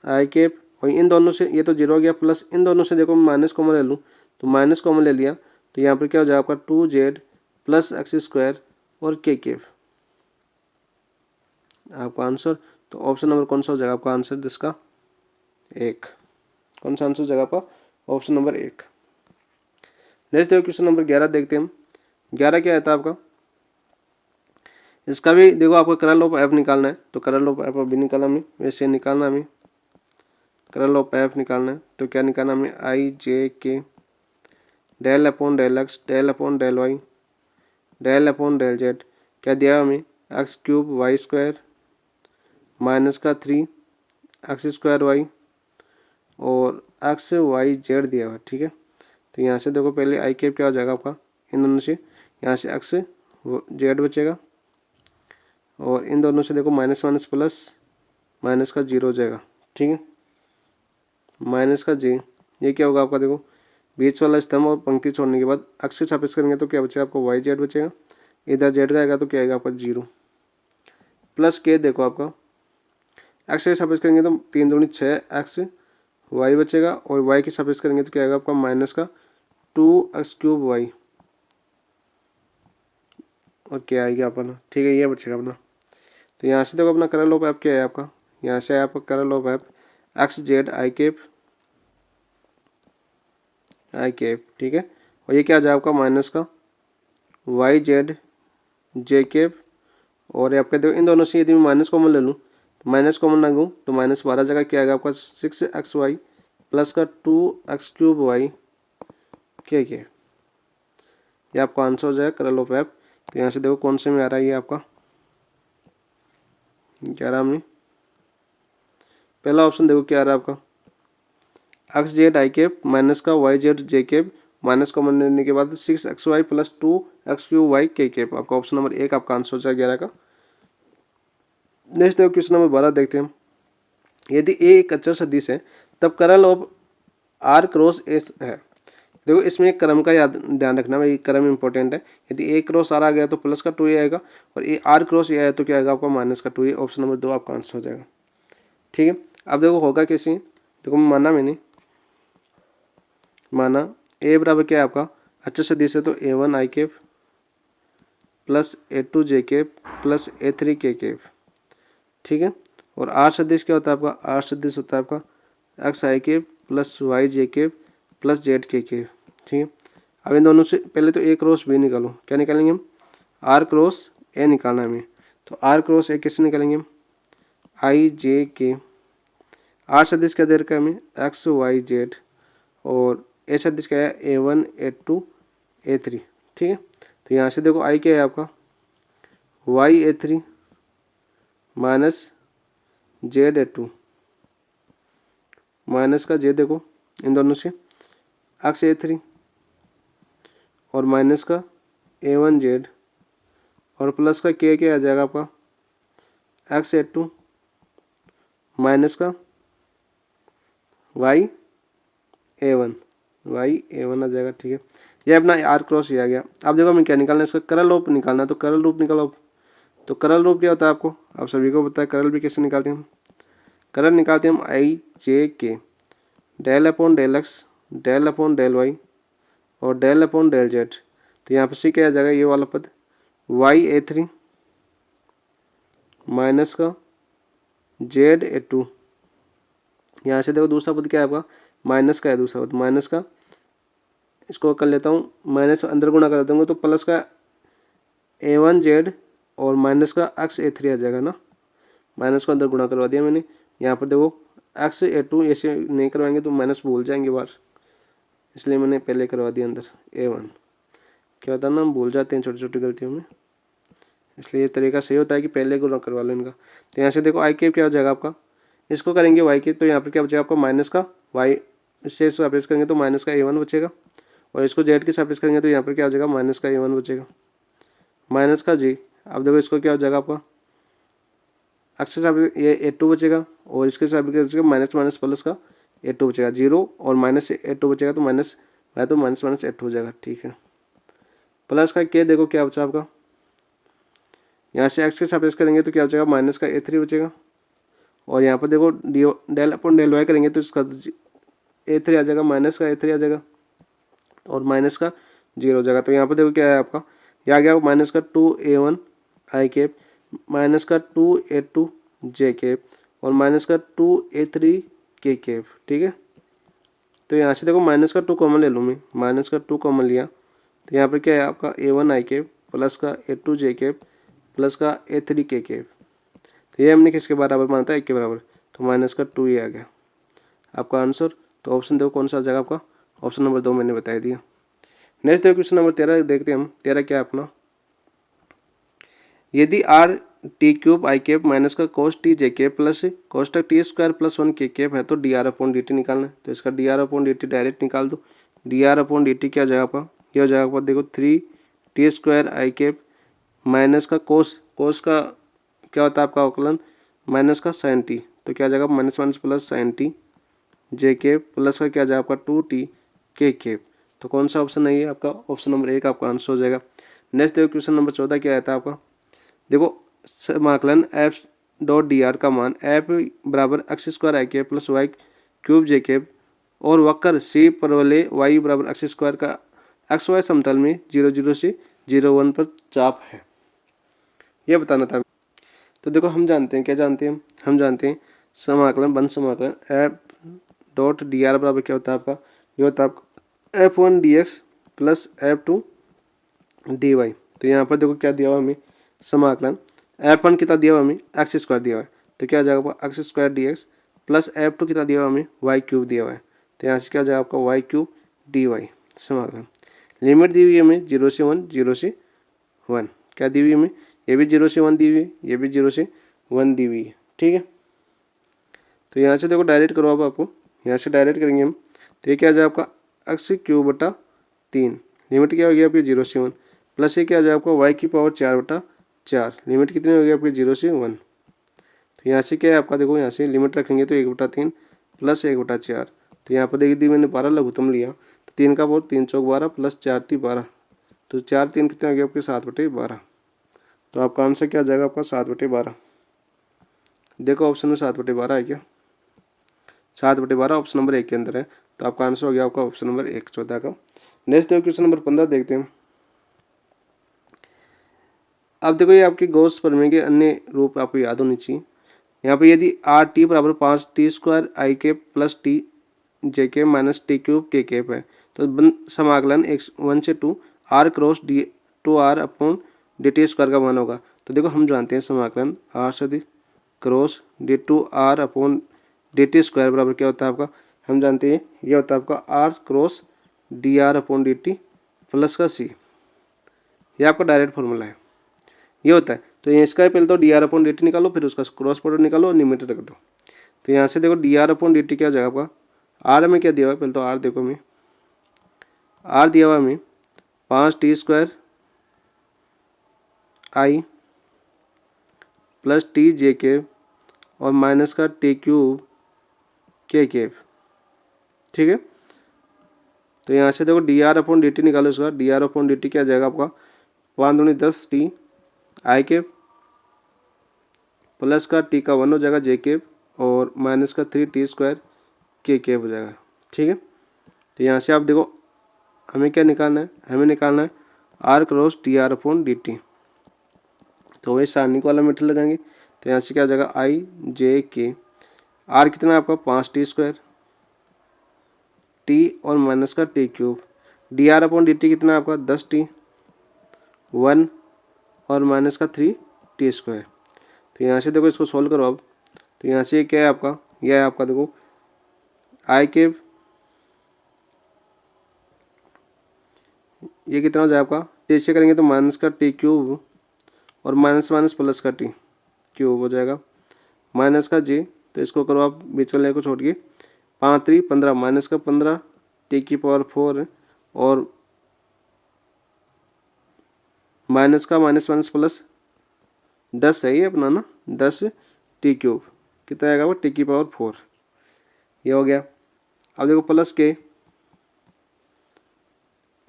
आई केप, और इन दोनों से ये तो 0 हो गया, प्लस इन दोनों से देखो माइनस कॉमन ले लूँ, तो माइनस कॉमन ले लिया, तो यहाँ पर क्या हो जाएगा आपका 2z प्लस एक्स स्क्वायर और के केप आपका आंसर। तो ऑप्शन नंबर कौन सा हो जाएगा आपका आंसर इसका, 1। कौन सा आंसर हो जाएगा आपका, ऑप्शन नंबर 1। नेक्स्ट देखो क्वेश्चन नंबर 11 देखते हैं हम। 11 क्या आता है आपका, इसका भी देखो आपको करल ऑफ एफ निकालना है, तो करल ऑफ एफ अभी निकाला हमें, वैसे निकालना हमें करल ऑफ एफ निकालना है, तो क्या निकालना हमें, I J K del upon del X del upon del Y del upon del Z, क्या दिया हमें, X cube Y square minus का 3 एक्स स्क्वायर वाई और एक्स वाई जेड दिया हुआ, ठीक है। तो यहाँ से देखो पहले आई कैप क्या हो जाएगा आपका, इन दोनों से यहाँ से एक्स जेड बचेगा, और इन दोनों से देखो माइनस माइनस प्लस, माइनस का 0 हो जाएगा, ठीक है, माइनस का जी, ये क्या होगा आपका, देखो बीच वाला स्तंभ और पंक्ति छोड़ने के बाद एक्स के सापेक्ष करेंगे तो क्या बचेगा आपको वाई जेड बचेगा, इधर जेड का आएगा तो क्या आएगा आपका 0, प्लस के देखो आपका एक्स के सापेक्ष करेंगे तो 3 दूनी 6 एक्स वाई बचेगा, और वाई के सापेक्ष करेंगे तो क्या आएगा आपका माइनस का 2x क्यूब वाई, और क्या आएगा अपना, ठीक है, ये बचेगा अपना। तो यहाँ से देखो अपना करल ऑफ एफ क्या है आपका, यहाँ से आपका curl of F X Z I cap, ठीक है, और ये क्या आ जाएगा आपका माइनस का वाई जेड जे केप, और आपका देखो इन दोनों से यदि मैं माइनस कॉमन ले लूँ, तो माइनस कॉमन ना लूँ तो -12 जगह क्या आएगा आपका 6x वाई प्लस का 2x क्यूब वाई क्या ये आपका आंसर हो जाएगा करल ऑफ एफ। तो यहाँ से देखो कौन से में आ रहा है ये आपका 11 में, पहला ऑप्शन देखो क्या आ रहा है आपका, X Z I cap minus का Y Z J cap, minus common लेने के बाद 6x Y plus 2x cube Y K cap, आपका ऑप्शन नंबर 1 आपका आंसर हो जाएगा 11 का। नेक्स्ट देखो क्वेश्चन नंबर 12 देखते हैं हम। यदि ए एक अचर सदिश है तब करल ऑफ आर क्रॉस एस है। देखो इसमें एक क्रम का याद ध्यान रखना भाई, क्रम इंपॉर्टेंट है। यदि ए क्रॉस आर आ गया तो प्लस का 2a आएगा, और ए आर क्रॉस ए आया तो क्या आएगा आपका माइनस का 2a, ऑप्शन नंबर 2 आपका आंसर हो जाएगा, ठीक है। अब देखो होगा कैसे, देखो माना मैंने, माना ए बराबर क्या है आपका अचर सदिश है, तो a1 I cap plus a2 J cap plus a3 K cap, ठीक है। और आर सदिश क्या होता है आपका, आर सदिश होता है आपका X I cap plus Y J cap plus Z K cap, ठीक है। अब इन दोनों से पहले तो ए क्रॉस बी निकालो, क्या निकालेंगे हम, आर क्रॉस ए निकालना है हमें, तो आर क्रॉस ए किससे निकालेंगे हम, आई जे के, आर सदिश क्या दे रखा है हमें, एक्स वाई जेड, और ए सदिश क्या है, a1 a2 a3, ठीक है। तो यहाँ से देखो आई क्या है आपका Y a3 minus Z a2 minus का जे, देखो इन दोनों से एक्स a3 और माइनस का a1 जेड, और प्लस का के क्या आ जाएगा आपका एक्स a2 माइनस का वाई a1 आ जाएगा, ठीक है। ये अपना आर क्रॉस ही आ गया। अब देखो हमें क्या निकालना है, इसका करल रूप निकालना है, तो करल रूप निकालो। तो करल रूप क्या होता है आपको, आप सभी को पता है करल भी कैसे निकालते हैं हम, करल निकालते हैं हम I J K del upon del X del upon del Y और डेल अपॉन डेल जेड। तो यहाँ पर सी क्या आ जाएगा, ये वाला पद वाई a3 माइनस का जेड a2, यहाँ से देखो दूसरा पद क्या है आपका माइनस का है, दूसरा पद माइनस का, इसको कर लेता हूँ माइनस अंदर गुणा कर दूँगा तो प्लस का a1 जेड और माइनस का एक्स a3 आ जाएगा ना, माइनस को अंदर गुणा करवा दिया मैंने। यहाँ पर देखो एक्स a2 ऐसे नहीं करवाएंगे तो माइनस भूल जाएंगे बार, इसलिए मैंने पहले करवा दिया अंदर a1, क्या होता है ना हम भूल जाते हैं छोटी छोटी गलतियों में, इसलिए ये तरीका सही होता है कि पहले गुणा करवा लो इनका। तो यहाँ से देखो आई कैप क्या हो जाएगा आपका, इसको करेंगे वाई के, तो यहाँ पर क्या बचेगा आपका माइनस का वाई से सापेक्ष करेंगे तो माइनस का A1 बचेगा, और इसको जेड के सापेक्ष करेंगे तो यहाँ पर क्या हो जाएगा माइनस का A1 बचेगा, माइनस का जी। अब देखो इसको क्या हो जाएगा आपका अक्ष से सापेक्ष ये A2 बचेगा, और इसके सापेक्ष माइनस माइनस प्लस का A2 बचेगा, 0 और माइनस A2 बचेगा तो माइनस है तो माइनस माइनस A2 हो जाएगा। ठीक है, प्लस का के देखो क्या बचा आपका, यहाँ से एक्स के सापेक्ष करेंगे तो क्या बचेगा माइनस का A3 बचेगा, और यहाँ पर देखो डेल अपॉन डेल वाई करेंगे तो इसका A3 आ जाएगा, माइनस का A3 आ जाएगा और माइनस का 0 हो जाएगा। तो यहाँ पर देखो क्या है आपका, यह आ गया माइनस का 2A1 आई कैप, माइनस का 2A2 जे कैप और माइनस का 2A3 के कैप। ठीक है, तो यहाँ से देखो माइनस का 2 कॉमन ले लूँ मैं, माइनस का 2 कॉमन लिया तो यहाँ पर क्या है आपका A1 आई कैप प्लस का A2 जे कैप प्लस का A3 के कैप। तो ये हमने किसके बराबर माना था, 1 के बराबर, तो माइनस का 2 ये आ गया आपका आंसर। तो ऑप्शन देखो कौन सा आ जाएगा आपका, ऑप्शन नंबर 2 मैंने बता दिया। नेक्स्ट देखो क्वेश्चन नंबर 13 देखते हैं हम। 13 क्या है अपना, यदि R T cube I cap minus का cos T J cap plus कोष्टक T square plus 1 K cap है तो D R upon D T निकालना है। तो इसका D R upon D T direct निकाल दो। D R upon D T क्या हो जाएगा आपका, ये हो जाएगा आपका देखो 3 T square I cap minus का कोस का क्या होता है आपका अवकलन माइनस का साइन टी, तो क्या आ जाएगा minus minus plus sine T J cap plus का क्या आ जाएगा आपका 2t के कैप। तो कौन सा ऑप्शन है ये आपका, ऑप्शन नंबर 1 आपका आंसर हो जाएगा। नेक्स्ट देखो क्वेश्चन नंबर 14 क्या आता है आपका, देखो समाकलन एफ डॉट डी आर का मान एफ बराबर x square I cap plus Y cube J cap और वक्र सी परवलय वाई बराबर एक्स स्क्वायर का एक्स वाई समतल में 0 0 से 0 1 पर चाप है, यह बताना था। तो देखो हम जानते हैं, क्या जानते हैं हम जानते हैं समाकलन बंद समाकलन एफ डॉट डी आर बराबर क्या होता है आपका, ये होता है आपका F1 dx plus F2 dy। तो यहाँ पर देखो क्या दिया हुआ हमें समाकलन F1 कितना दिया हुआ हमें एक्स स्क्वायर दिया हुआ है, तो क्या आ जाएगा आपका X square D X plus F2 कितना दिया हुआ हमें वाई क्यूब दिया हुआ है, तो यहाँ से क्या आ जाएगा आपका वाई क्यूब डी वाई समाकलन। लिमिट दी हुई है हमें 0 से 1 0 से 1, क्या दी हुई है हमें, ये भी 0 से 1 दी हुई है, ये भी 0 से 1 दी हुई है। ठीक है, तो यहाँ से देखो डायरेक्ट करो, अब आपको यहाँ से डायरेक्ट करेंगे हम, तो ये क्या आ जाएगा आपका एक्स क्यूब बटा 3, लिमिट क्या हो गया आपकी 0 से 1 प्लस ये क्या आ जाएगा आपका वाई की पावर 4 बटा 4, लिमिट कितनी हो गई आपकी 0 से 1। तो यहाँ से क्या है आपका देखो, यहाँ से लिमिट रखेंगे तो 1 बटा 3 प्लस 1 बटा 4, तो यहाँ पर देखिए दी मैंने 12 लघुत्तम लिया, तो 3 का पावर 3 चौक 12 प्लस 4 3 12, तो 4 3 कितने हो गया आपके 7 बटे 12। तो आपका आंसर क्या आ जाएगा आपका 7 बटे 12। देखो ऑप्शन में 7 बटे 12 है क्या, 7 बटे 12 ऑप्शन नंबर 1 के अंदर है, तो आपका आंसर हो गया आपका ऑप्शन नंबर 1 14 का। नेक्स्ट देखो क्वेश्चन नंबर 15 देखते हैं। अब देखो ये आपकी गॉस प्रमेय के अन्य रूप आपको याद होनी चाहिए। यहाँ पे यदि आर टी बराबर 5 T square I cap plus T J cap minus T cube K cap है तो समाकलन 1 से 2 R cross D 2 R upon D T square का मान होगा। तो देखो हम जानते हैं समाकलन आर से cross D 2 R upon D T square बराबर क्या होता है आपका, हम जानते हैं यह होता है आपका R cross D R upon D T plus का सी, यह आपका डायरेक्ट फॉर्मूला है, ये होता है। तो इसका पहले तो D R upon D T निकालो, फिर उसका क्रॉस प्रोडक्ट निकालो और लिमिट रख दो। तो यहाँ से देखो D R upon D T क्या हो जाएगा आपका, आर में क्या दिया हुआ है, पहले तो आर देखो हमें, आर दिया हुआ हमें 5 टी स्क्वायर आई प्लस टी जे कैप और माइनस का टी क्यूब के कैप। ठीक है, तो यहाँ से देखो D R upon D T निकालो, इसका D R upon D T क्या आ जाएगा आपका 5 दूनी 10 टी आई कैप प्लस का टी का 1 हो जाएगा जे कैप और माइनस का 3 टी स्क्वायर के कैप हो जाएगा। ठीक है, तो यहाँ से आप देखो हमें क्या निकालना है, हमें निकालना है R cross D R upon D T. तो वही सारणिक वाला मीटर लगाएंगे, तो यहाँ से क्या हो जाएगा आई जे के, आर कितना है आपका 5 टी स्क्वायर टी और माइनस का T cube, D R upon D T कितना है आपका 10 टी 1 और माइनस का 3 टी स्क्वायर। तो यहाँ से देखो इसको सोल्व करो अब, तो यहाँ से क्या है आपका, यह है आपका देखो आई कैप, ये कितना हो जाएगा आपका टी से करेंगे तो माइनस का टी क्यूब और माइनस माइनस प्लस का टी क्यूब हो जाएगा, माइनस का जे, तो इसको करो आप बीच वाले को छोड़ के, 5 3 15 माइनस का 15 टी की पावर 4 और माइनस का माइनस माइनस प्लस 10 है ये अपना ना, 10 टी क्यूब कितना आएगा वो टी की पावर 4, ये हो गया। अब देखो प्लस के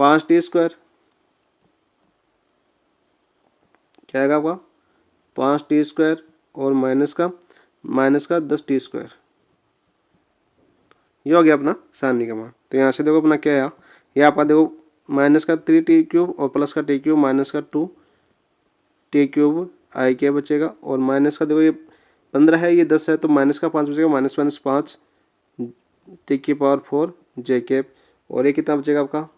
5 टी स्क्वायर क्या आएगा आपका 5 टी स्क्वायर और माइनस का 10 टी स्क्वायर, ये हो गया अपना सारणी का मान। तो यहाँ से देखो अपना क्या है, ये आपका देखो माइनस का 3 टी क्यूब और प्लस का टी क्यूब माइनस का 2 टी क्यूब आई क्या बचेगा, और माइनस का देखो ये 15 है, ये 10 है, तो माइनस का 5 बचेगा, माइनस माइनस 5 टी की पावर 4 जे कैप, और ये कितना बचेगा आपका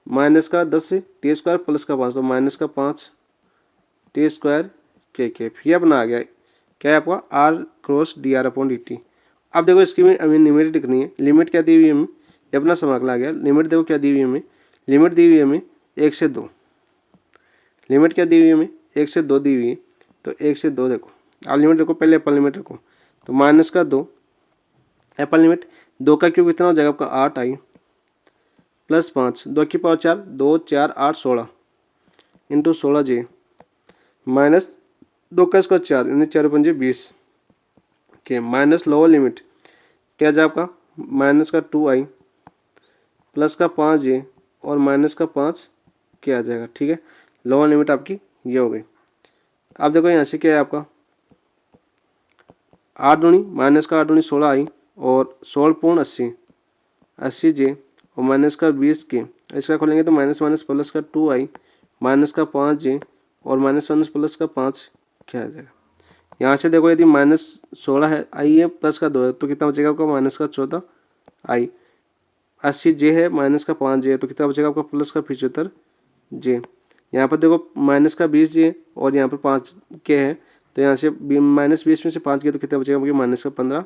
माइनस का 10 टी स्क्वायर प्लस का 5, तो माइनस का 5 टी स्क्वायर के कैप। ये अपना आ गया क्या है आपका R cross D R upon D T. अब देखो इसकी में हमें लिमिट लिखनी है, लिमिट क्या दी हुई है हमें, ये अपना समाकल आ गया। लिमिट देखो क्या दी हुई है हमें, लिमिट दी हुई है हमें 1 से 2, लिमिट क्या दी हुई है हमें 1 से 2 दी हुई है, तो 1 से 2 देखो आप लिमिट रखो, पहले अपर लिमिट रखो, तो माइनस का 2 अपर लिमिट, 2 का क्यूब कितना हो जाएगा आपका 8 आई प्लस 5 2 की पावर 4 2 4 8 16 इंटू 16 जे माइनस 2 का स्क्वायर 4 यानी 4 पंजे 20 के माइनस लोअर लिमिट क्या जाए आपका माइनस का 2 आई प्लस का 5 जे और माइनस का 5 क्या आ जाएगा, ठीक है। लोअर लिमिट आपकी ये हो गई। अब देखो यहाँ से क्या है आपका 8 दूनी माइनस का 8 दूनी 16 आई और 16 पूर्ण 80 जे और माइनस का 20 के, इसका खोलेंगे तो माइनस माइनस प्लस का 2 आई माइनस का 5 जे और माइनस माइनस प्लस का 5 क्या आ जाएगा। यहाँ से देखो यदि माइनस 16 है आई है प्लस का 2 है तो कितना बचेगा आपका माइनस का 14 आई, 80 जे है माइनस का 5 जे है तो कितना बचेगा आपका प्लस का 75 जे। यहाँ पर देखो माइनस का 20 जे और यहाँ पर 5 के है, तो यहाँ से माइनस 20 में से 5 के तो कितना बचेगा आपके माइनस का 15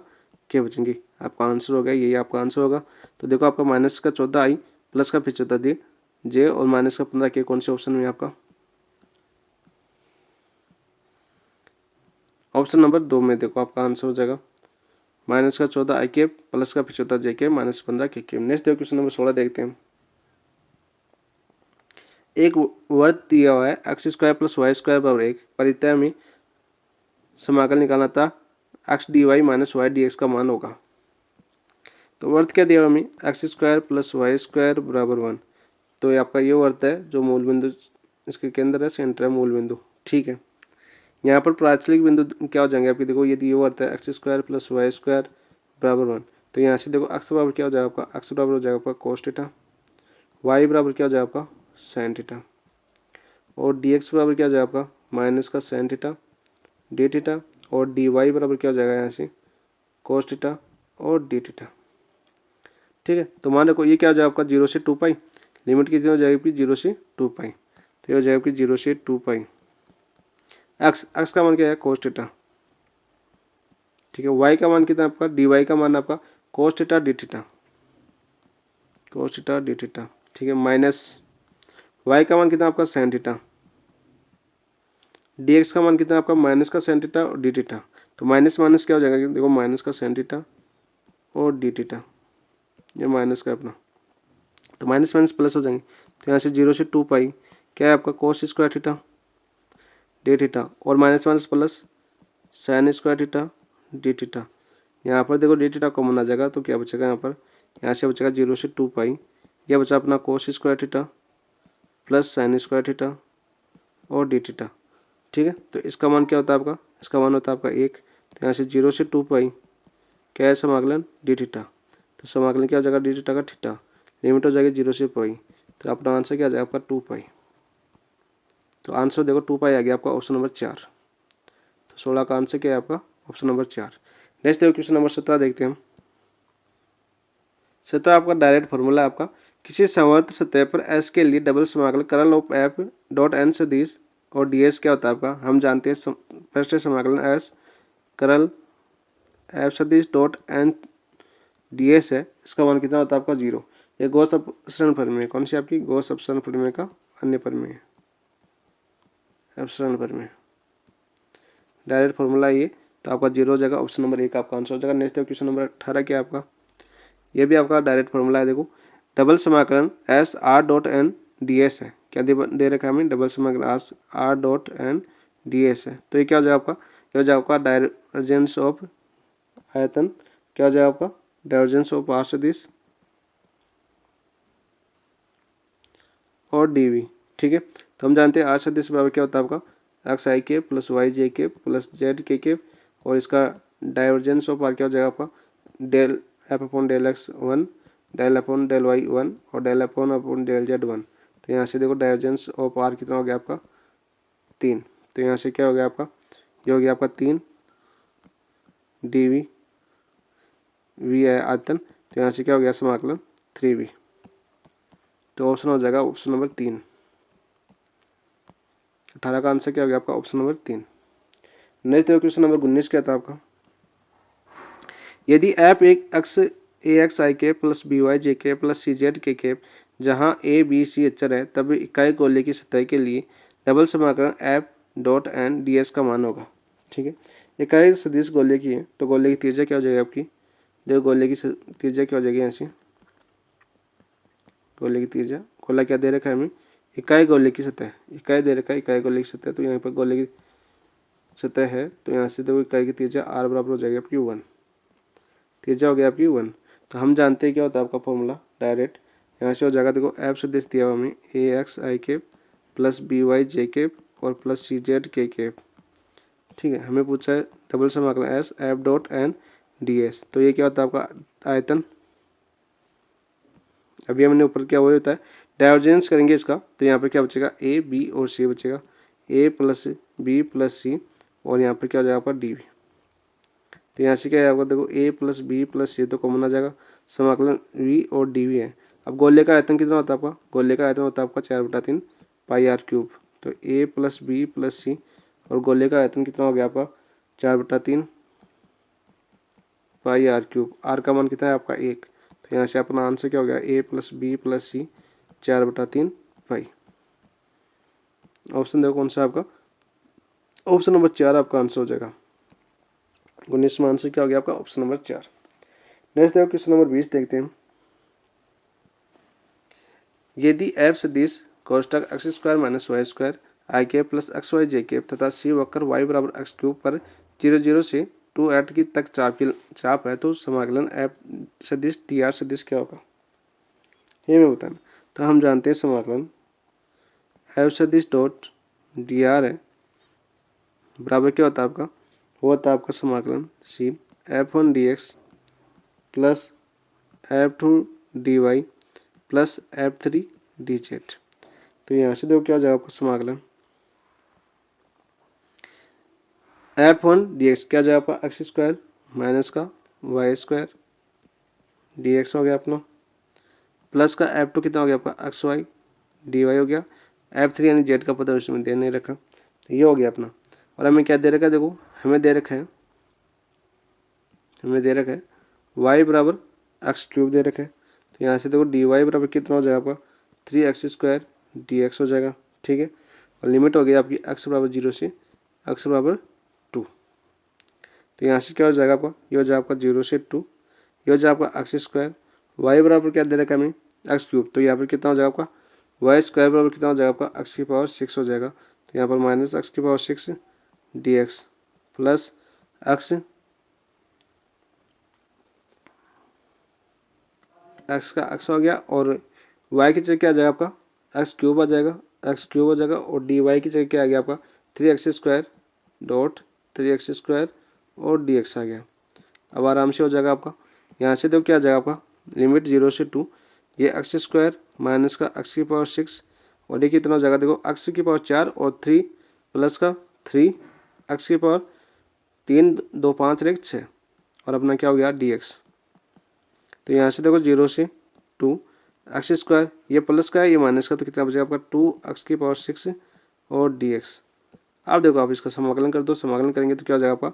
के बचेंगे। आपका आंसर होगा यही आपका आंसर होगा। तो देखो आपका माइनस का 14 आई प्लस का 75 जे और माइनस का 15 के कौन से ऑप्शन में आपका ऑप्शन नंबर 2 में देखो आपका आंसर हो जाएगा माइनस का 14 आई के प्लस का 75 जे के माइनस 15 के क्यूब। नेक्स्ट देखो क्वेश्चन नंबर 16 देखते हैं। एक वर्ग दिया हुआ है X square plus Y square बराबर 1, परितय में समाकल निकालना था X D Y minus Y D X का मान होगा। तो वर्ग क्या दिया हुआ हमें X square plus Y square बराबर 1, तो ये आपका ये वर्ग है जो मूल बिंदु इसके केंद्र है, सेंटर है मूल बिंदु, ठीक है। यहाँ पर प्राचलिक बिंदु क्या हो जाएंगे आपकी, देखो यदि ये वर्ग है X square plus Y square बराबर 1, तो यहाँ से देखो एक्स बराबर क्या हो जाएगा आपका, एक्स बराबर हो जाएगा आपका कोस थीटा, वाई बराबर क्या हो जाएगा आपका साइन थीटा, और डी एक्स बराबर क्या हो जाएगा आपका माइनस का साइन थीटा डी थीटा, और डी वाई बराबर क्या हो जाएगा यहाँ से कोस थीटा और डी थीटा, ठीक है। तो मान रखो ये क्या हो जाएगा आपका 0 से 2 पाई, लिमिट कितनी हो जाएगी 0 से 2 पाई, तो ये हो जाएगा 0 से 2 पाई एक्स का मान क्या है कोस थीटा, ठीक है। वाई का मान कितना आपका डी वाई का मान आपका cos theta D theta, cos theta D theta, ठीक है, माइनस वाई का मान कितना आपका साइन थीटा, डी एक्स का मान कितना आपका माइनस का साइन थीटा और डी थीटा, तो माइनस माइनस क्या हो जाएगा देखो माइनस का साइन थीटा और डी थीटा, ये माइनस का अपना, तो माइनस माइनस प्लस हो जाएंगे, तो यहाँ से 0 से 2 पाई क्या है आपका cos square theta D theta और minus minus plus sine square theta D theta. यहाँ पर देखो डी थीटा कॉमन आ जाएगा तो क्या बचेगा यहाँ से बचेगा 0 से 2 पाई, यह बचा अपना कोस square theta plus sine square theta और डी थीटा, ठीक है। तो इसका मान क्या होता है आपका, इसका मान होता है आपका 1, तो यहाँ से 0 से 2 पाई क्या है समाकलन डी थीटा, तो समाकलन क्या हो जाएगा डी थीटा का थीटा, लिमिट हो जाएगी 0 से पाई, तो अपना आंसर क्या आ जाएगा आपका 2 पाई। तो आंसर देखो 2 पाई आ गया आपका ऑप्शन नंबर 4। तो 16 का आंसर क्या है आपका ऑप्शन नंबर 4। नेक्स्ट देखो क्वेश्चन नंबर 17 देखते हैं हम। 17 आपका डायरेक्ट फॉर्मूला है आपका, किसी संवर्त सतह पर एस के लिए डबल समाकल करल ऑफ एफ डॉट एन सदिश और डी एस क्या होता है आपका, हम जानते हैं फर्स्ट समाकलन एस करल एफ सदिश डॉट एन डी एस है, इसका मान कितना होता है आपका 0। ये गॉस अपसरण प्रमेय, कौन सी आपकी गॉस अपसरण प्रमेय का अन्य प्रमेय है, एप्सिलॉन पर में, डायरेक्ट फॉर्मूला ये, तो आपका 0 हो जाएगा, ऑप्शन नंबर 1 आपका आंसर हो जाएगा। नेक्स्ट क्वेश्चन नंबर 18 क्या आपका, ये भी आपका डायरेक्ट फॉर्मूला है। देखो डबल समाकलन S R dot N D S है, क्या दे रखा है हमें, डबल समाकलन S R dot N D S है। तो ये क्या हो जाएगा आपका, ये हो जाएगा आपका डाइवर्जेंस ऑफ आयतन, क्या हो जाएगा आपका डाइवर्जेंस ऑफ आर सदिश और डी वी। ठीक है, तो हम जानते हैं आर सदिश बराबर क्या होता है आपका एक्स आई के प्लस वाई जे के प्लस जेड के, और इसका डाइवर्जेंस ऑफ आर क्या हो जाएगा आपका del F upon del X 1, del upon del Y 1 और डेल अपॉन डेल जेड 1। तो यहाँ से देखो डाइवर्जेंस ऑफ आर कितना हो गया आपका 3, तो यहाँ से क्या हो गया आपका, ये हो गया आपका 3 डी वी, वी है आयतन, तो यहाँ से क्या हो गया समाकलन 3v। तो ऑप्शन हो जाएगा ऑप्शन नंबर 3। 18 का आंसर क्या हो गया आपका option number 3। Next question number 19 क्या था आपका, यदि एफ एक एक्स ए एक्स आई के प्लस बी वाई जे के प्लस सी जेड के जहाँ ए बी सी अचर है, तब इकाई गोले की सतह के लिए डबल समाकलन F dot N D S का मान होगा। ठीक है, इकाई सदिश गोले की है, तो गोले की त्रिज्या क्या हो जाएगी आपकी, देखो गोले की त्रिज्या क्या हो जाएगी, यहाँ से गोले की त्रिज्या, गोला क्या दे रखा है हमें, इकाई गोले की सतह, इकाई दे रखा है इकाई गोले की सतह, तो यहाँ पर गोले की सतह है, तो यहाँ से देखो इकाई की त्रिज्या आर बराबर हो जाएगी आपकी 1, त्रिज्या हो गया आपकी 1। तो हम जानते हैं क्या होता है आपका फॉर्मूला, डायरेक्ट यहाँ से हो जाएगा, देखो एफ सदिश दिया हुआ हमें ए एक्स आई के plus B Y J K और प्लस सी जेड के। ठीक है, हमें पूछा है डबल समाकलन S F dot N D S, तो ये क्या होता है आपका आयतन, अभी हमने ऊपर क्या वही होता है डाइवर्जेंस करेंगे इसका, तो यहाँ पर क्या बचेगा ए बी और सी बचेगा, ए प्लस बी प्लस सी, और यहाँ पर क्या हो जाएगा आपका डी वी। तो यहाँ से क्या है आपका, देखो ए प्लस बी प्लस सी तो कॉमन आ जाएगा, समाकलन वी और डी वी है। अब गोले का आयतन कितना होता है आपका, गोले का आयतन होता है आपका 4/3 पाई आर क्यूब, तो ए प्लस बी प्लस सी, और गोले का आयतन कितना हो गया आपका 4/3 पाई आर क्यूब, आर का मान कितना है आपका 1, तो यहाँ से अपना आंसर क्या हो गया ए प्लस बी प्लस सी 4/3 पाई। ऑप्शन देखो कौन सा आपका, ऑप्शन नंबर 4 आपका आंसर हो जाएगा। 19 में आंसर क्या हो गया आपका ऑप्शन नंबर 4। नेक्स्ट देखो क्वेश्चन नंबर 20 देखते हैं, यदि एफ सदिश कोष्टक X square minus Y square I के प्लस एक्स वाई जे के तथा सी वक्र वाई बराबर एक्स क्यूब पर 0 से 2 की तक चाप है, तो समाकलन एफ सदिश टी आर सदिश क्या होगा, ये मैं बताना। तो हम जानते हैं समाकलन एफ सदिश डॉट डी आर है बराबर क्या होता है आपका, वो होता है आपका समाकलन सी f1 dx plus f2 dy plus f3 dz। तो यहाँ से देखो क्या हो जाएगा आपका समाकलन f1 dx क्या हो जाएगा आपका एक्स स्क्वायर माइनस का वाई स्क्वायर dx हो गया अपना, प्लस का f2 कितना हो गया आपका एक्स वाई dy हो गया, f3 यानी z का पता उसमें दे नहीं रखा, तो ये हो गया अपना। और हमें क्या दे रखा है, देखो हमें दे रखा है y बराबर एक्स क्यूब दे रखा है, तो यहाँ से देखो dy बराबर कितना हो जाएगा आपका 3x² dx हो जाएगा। ठीक है, और लिमिट हो गई आपकी x बराबर 0 से x बराबर 2, तो यहाँ से क्या हो जाएगा आपका, ये हो जाएगा आपका 0 से 2, ये हो जाएगा आपका x², y बराबर क्या दे रखा है हमें एक्स क्यूब, तो यहाँ पर कितना हो जाएगा आपका y² बराबर कितना हो जाएगा आपका x⁻6 हो जाएगा, तो यहाँ पर minus x⁻6 dx plus x का एक्स हो गया, और y की जगह क्या आ जाएगा आपका एक्स क्यूब आ जाएगा, और dy की जगह क्या आ गया आपका 3x² डॉट 3x² और dx आ गया। अब आराम से हो जाएगा आपका, यहाँ से देखो क्या आ जाएगा आपका लिमिट 0 से 2, ये x² माइनस का x⁻6 और ये कितना हो जाएगा, देखो x⁻4 और 3 प्लस का 3 x⁻3 2 5 रेख 6, और अपना क्या हो गया dx। तो यहाँ से देखो 0 से 2 x², ये प्लस का है ये माइनस का, तो कितना बचेगा आपका 2x⁻6 और dx। अब देखो आप इसका समाकलन कर दो, समाकलन करेंगे तो क्या हो जाएगा आपका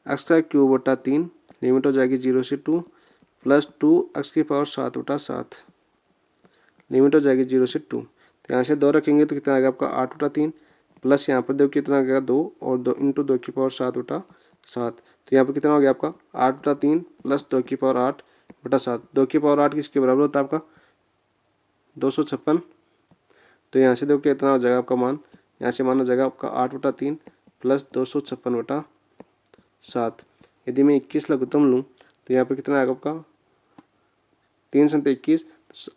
x⁻³ लिमिट हो जाएगी 0 से 2 प्लस 2x⁻7 लिमिट हो जाएगी 0 से 2, तो यहाँ से 2 रखेंगे तो कितना आएगा आपका 8/3 प्लस यहाँ पर देखो कितना आ गया 2 और 2 इंटू 2⁴ तो यहाँ पर कितना हो गया आपका 8/3 प्लस 2⁴8/7। 2⁴8 किसके बराबर होता है आपका 256। तो यहाँ से देखो कितना हो जाएगा आपका मान, यहाँ से मान हो जाएगा आपका 8/3 प्लस 256/7। यदि मैं 21 लघुत्तम लूँ तो यहाँ पर कितना आएगा आपका 3 7 21,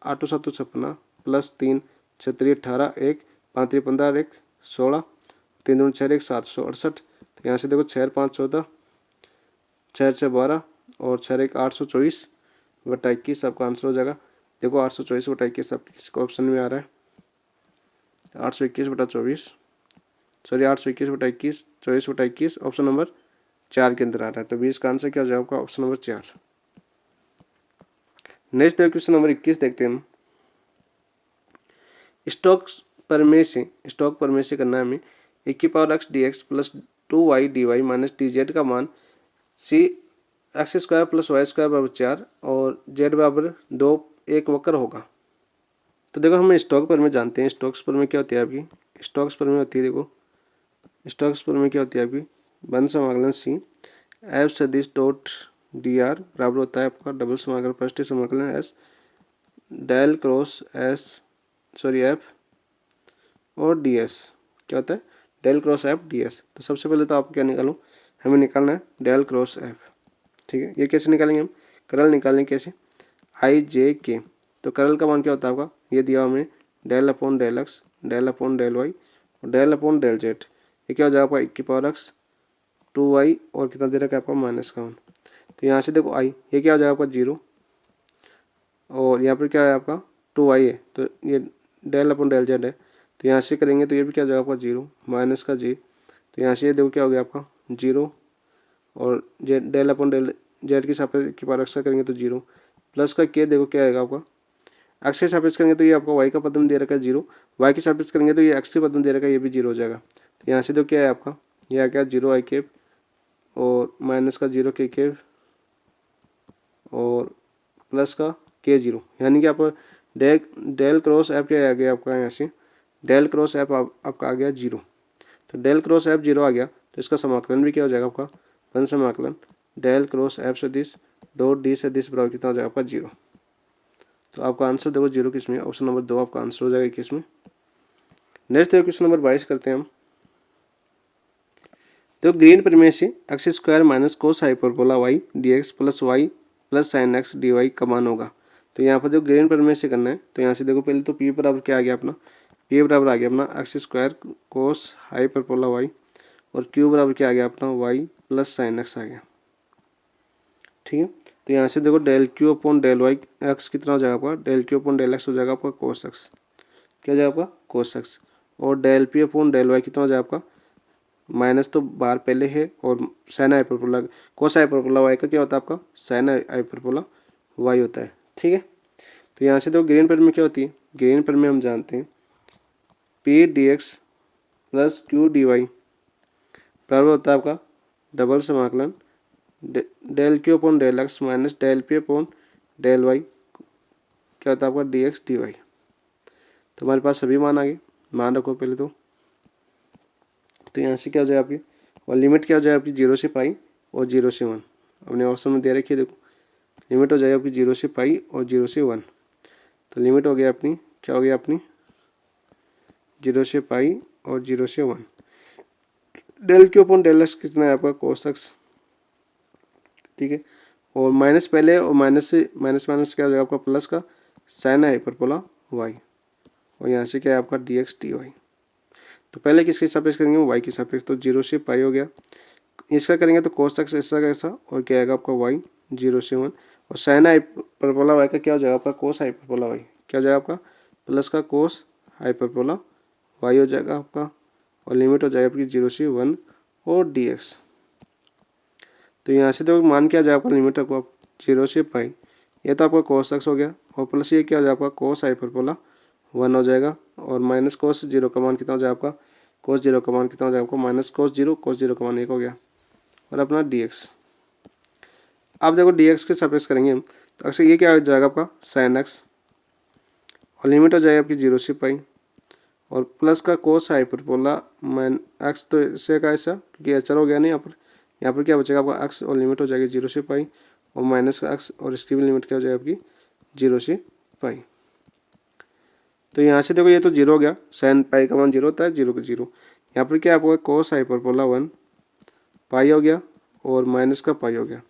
8 7 56 प्लस 3 6 18 1 5 15 1 16 3 2 4 1 768। तो यहाँ से देखो 6 5 14 6 6 12 और 6 1 824/21 आपका आंसर हो जाएगा। देखो 824/21 आपके किसका ऑप्शन में आ रहा है 821/24, सॉरी 821/21 24/21 ऑप्शन नंबर 4 के अंदर आ रहा है। तो 20 का आंसर क्या हो जाएगा आपका ऑप्शन नंबर 4। नेक्स्ट देखो क्वेश्चन नंबर 21 देखते हैं हम। स्टॉक पर में से करना है हमें e⁴x dx plus 2y dy minus dz का मान c x² प्लस y² बराबर 4 और z बराबर 2 एक वक्र होगा। तो देखो हम स्टॉक पर में जानते हैं, स्टॉक्स पर में क्या होती है आपकी, स्टॉक्स पर में होती है, देखो स्टॉक्स पर में क्या होती है आपकी बंद समाकलन c f सदिश डॉट dr बराबर होता है आपका डबल समाकलन फर्स्ट समाकलन s del cross s sorry f और ds क्या होता है डेल क्रॉस f ds। तो सबसे पहले तो आप क्या निकालो, हमें निकालना है डेल क्रॉस f, ठीक है। ये कैसे निकालेंगे हम, करल निकालेंगे कैसे i j k। तो करल का मान क्या होता है आपका, ये दिया हमें del upon del x del upon del y और डेल अपॉन डेल z। ये क्या हो जाएगा आपका e⁴x 2y और कितना दे रखा है आपका -1। तो यहाँ से देखो i ये क्या हो जाएगा आपका 0 और यहाँ पर क्या है आपका 2y है, तो ये डेल अपॉन डेल z है। तो यहाँ से करेंगे तो ये भी क्या हो जाएगा आपका 0 माइनस का j। तो यहाँ से ये देखो क्या हो गया आपका 0 और z del upon del z के सापेक्ष e⁴x का करेंगे तो 0 प्लस का k देखो क्या आएगा आपका x के सापेक्ष करेंगे तो ये आपका y का पदम दे रखा है 0, y के सापेक्ष करेंगे तो ये x के पदम दे रखा है, ये भी 0 हो जाएगा। तो यहाँ से तो क्या है आपका ये आ गया 0i और माइनस का 0k और प्लस का k0, यानी कि आपका डेल क्रॉस f क्या आ गया आपका यहाँ से डेल क्रॉस f आपका आ गया 0। तो डेल क्रॉस f 0 आ गया तो इसका समाकलन भी क्या हो जाएगा आपका वन समाकलन डेल क्रॉस f सदिश डॉट d सदिश बराबर कितना हो जाएगा आपका 0। तो आपका आंसर देखो 0 किस में, ऑप्शन नंबर 2 आपका आंसर हो जाएगा किस में। नेक्स्ट देखो क्वेश्चन नंबर 22 करते हैं हम। तो ग्रीन परिमेय से x² minus cos hyperbola y dx plus y plus sine x dy का मान होगा। तो यहाँ पर जो ग्रीन परिमेय से करना है तो यहाँ से देखो पहले तो p बराबर क्या आ गया अपना, p बराबर आ गया अपना x² कोस हाइपरबोला y और q बराबर क्या आ गया अपना y प्लस साइन x आ गया, ठीक है। तो यहाँ से देखो del q upon del y x कितना हो जाएगा आपका del q upon del x हो जाएगा आपका कोस x, क्या हो जाएगा आपका कोस x और del p upon del y कितना हो जाएगा आपका माइनस तो बार पहले है और साइन हाइपरबोला कोस हाइपरबोला y का क्या होता है आपका साइन हाइपरबोला y होता है, ठीक है। तो यहाँ से तो ग्रीन पर में क्या होती है, ग्रीन पर में हम जानते हैं p dx plus q dy बराबर होता है आपका डबल समाकलन del q upon del x minus del p upon del y क्या होता है आपका dx dy। तो हमारे पास सभी मान आ गए, मान रखो पहले तो यहाँ से क्या हो जाए आपकी और लिमिट क्या हो जाए आपकी 0 से पाई और 0 से 1, अपने ऑप्शन में दे रखी है देखो लिमिट हो जाए आपकी 0 से पाई और 0 से 1। तो लिमिट हो गया अपनी क्या हो गया अपनी 0 से पाई और 0 से 1। Del Q upon del X कितना है आपका कोस एक्स, ठीक है। और माइनस पहले और माइनस से माइनस माइनस क्या हो जाएगा आपका प्लस का साइन हाइपरबोला वाई और यहाँ से क्या है आपका डी एक्स डी वाई। तो पहले किसके सापेक्ष करेंगे वाई के सापेक्ष, तो 0 से पाई हो गया, इसका करेंगे तो कोस एक्स ऐसा का ऐसा और क्या आएगा आपका वाई 0 से 1 और साइन हाइपरबोला वाई का क्या हो जाएगा आपका कोस हाइपरबोला वाई, क्या हो जाएगा आपका प्लस का कोस हाइपरबोला वाई हो जाएगा आपका और लिमिट हो जाएगा आपकी 0 से 1 और डी एक्स। तो यहाँ से तो मान क्या जाएगा आपका लिमिट आपको 0 से पाई, ये तो आपका कोस एक्स हो गया और प्लस ये क्या हो जाएगा आपका कोस हाइपरबोला 1 हो जाएगा और माइनस कोस 0 का मान कितना हो जाएगा आपका कोस 0 का मान कितना हो जाएगा आपको माइनस कोस 0 का मान 1 हो गया और अपना डी एक्स। अब देखो डी एक्स के सापेक्ष करेंगे हम तो अक्सर ये क्या हो जाएगा आपका साइन एक्स और लिमिट हो जाएगी आपकी 0 से पाई और प्लस का कोस हाइपरबोला माइन एक्स, तो इससे का ऐसा क्योंकि अचर हो गया नहीं यहाँ पर क्या बचेगा आपका एक्स और लिमिट हो जाएगी 0 से पाई, और माइनस का एक्स और इसकी भी लिमिट क्या हो जाएगी आपकी 0 से पाई। तो यहाँ से देखो ये तो 0 हो गया, साइन पाई का मान 0 होता है, 0 का 0। यहाँ पर क्या आपका कोस हाइपरबोला 1 पाई हो गया और माइनस का पाई हो गया।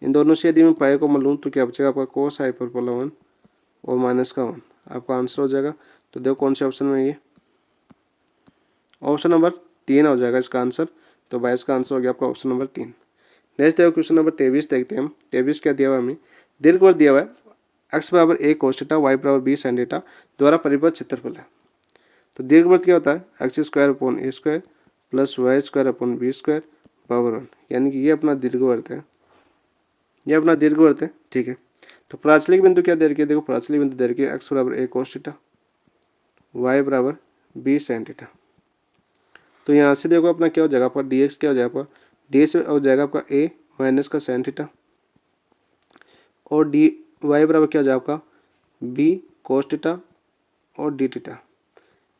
इन दोनों से यदि मैं पाई को मान लूँ तो क्या बचेगा आपका कोस हाइपरबोला 1 और माइनस का 1, आपका आंसर हो जाएगा। तो देखो कौन से ऑप्शन में ये ऑप्शन नंबर 3 हो जाएगा इसका आंसर। तो 22 का आंसर हो गया आपका ऑप्शन नंबर 3। नेक्स्ट देखो क्वेश्चन नंबर 23 देखते हैं हम। 23 क्या दिया हुआ है हमें, दीर्घवृत्त दिया हुआ है एक्स बराबर a कोस थीटा वाई बराबर b साइन थीटा द्वारा परिबद्ध क्षेत्रफल है। तो दीर्घवृत्त क्या होता है X square upon A square plus Y square upon B square बराबर 1, यानी कि ये अपना दीर्घवृत्त है, ये अपना दीर्घवृत्त है। ठीक है, तो प्राचलिक बिंदु क्या दे रखी है, देखो प्राचलिक बिंदु दे रखी है एक्स बराबर a कोस थीटा वाई बराबर b साइन थीटा। तो यहाँ से देखो अपना क्या हो जाएगा आपका डी एक्स, क्या हो जाएगा आपका डी एक्स हो जाएगा आपका a माइनस का साइन थीटा, और डी वाई बराबर क्या हो जाएगा आपका b कोस थीटा और डी थीटा,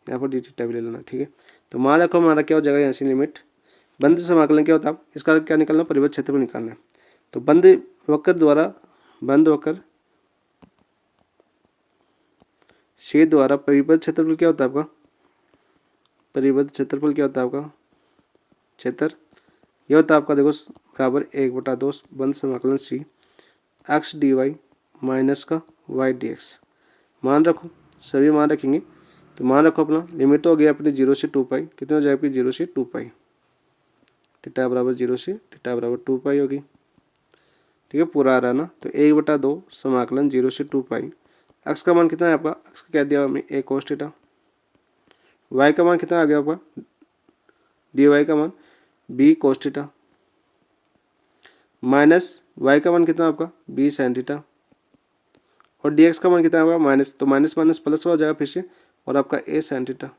यहाँ पर डी थीटा भी ले लेना। ठीक है, तो मान रखो हमारा क्या हो जाएगा यहाँ से लिमिट बंद समाकलन क्या होता है, इसका क्या निकालना परिबद्ध क्षेत्रफल निकालना है। तो बंद वक्र द्वारा बंद वक्र से द्वारा परिबद्ध क्षेत्रफल क्या होता है आपका, परिबद्ध क्षेत्रफल क्या होता है आपका क्षेत्र, यह होता है आपका देखो बराबर 1/2 बंद समाकलन सी एक्स डी वाई माइनस का वाई डी एक्स। मान रखो सभी मान रखेंगे, तो मान रखो अपना लिमिट हो गया अपनी 0 से 2 पाई, कितने हो जाएगी 0 से 2 पाई, थीटा बराबर 0 से थीटा बराबर 2 पाई होगी। ठीक है, पूरा आ रहा है ना। तो 1/2 समाकलन 0 से 2 पाई, एक्स का मान कितना है आपका, एक्स का क्या दिया हमें a कोस थीटा, वाई का मान कितना आ गया आपका डी वाई का मान b cos theta minus Y का मान कितना आपका b साइन थीटा, और डी एक्स का मान कितना होगा माइनस, तो माइनस माइनस प्लस हो जाएगा फिर से, और आपका a साइन थीटा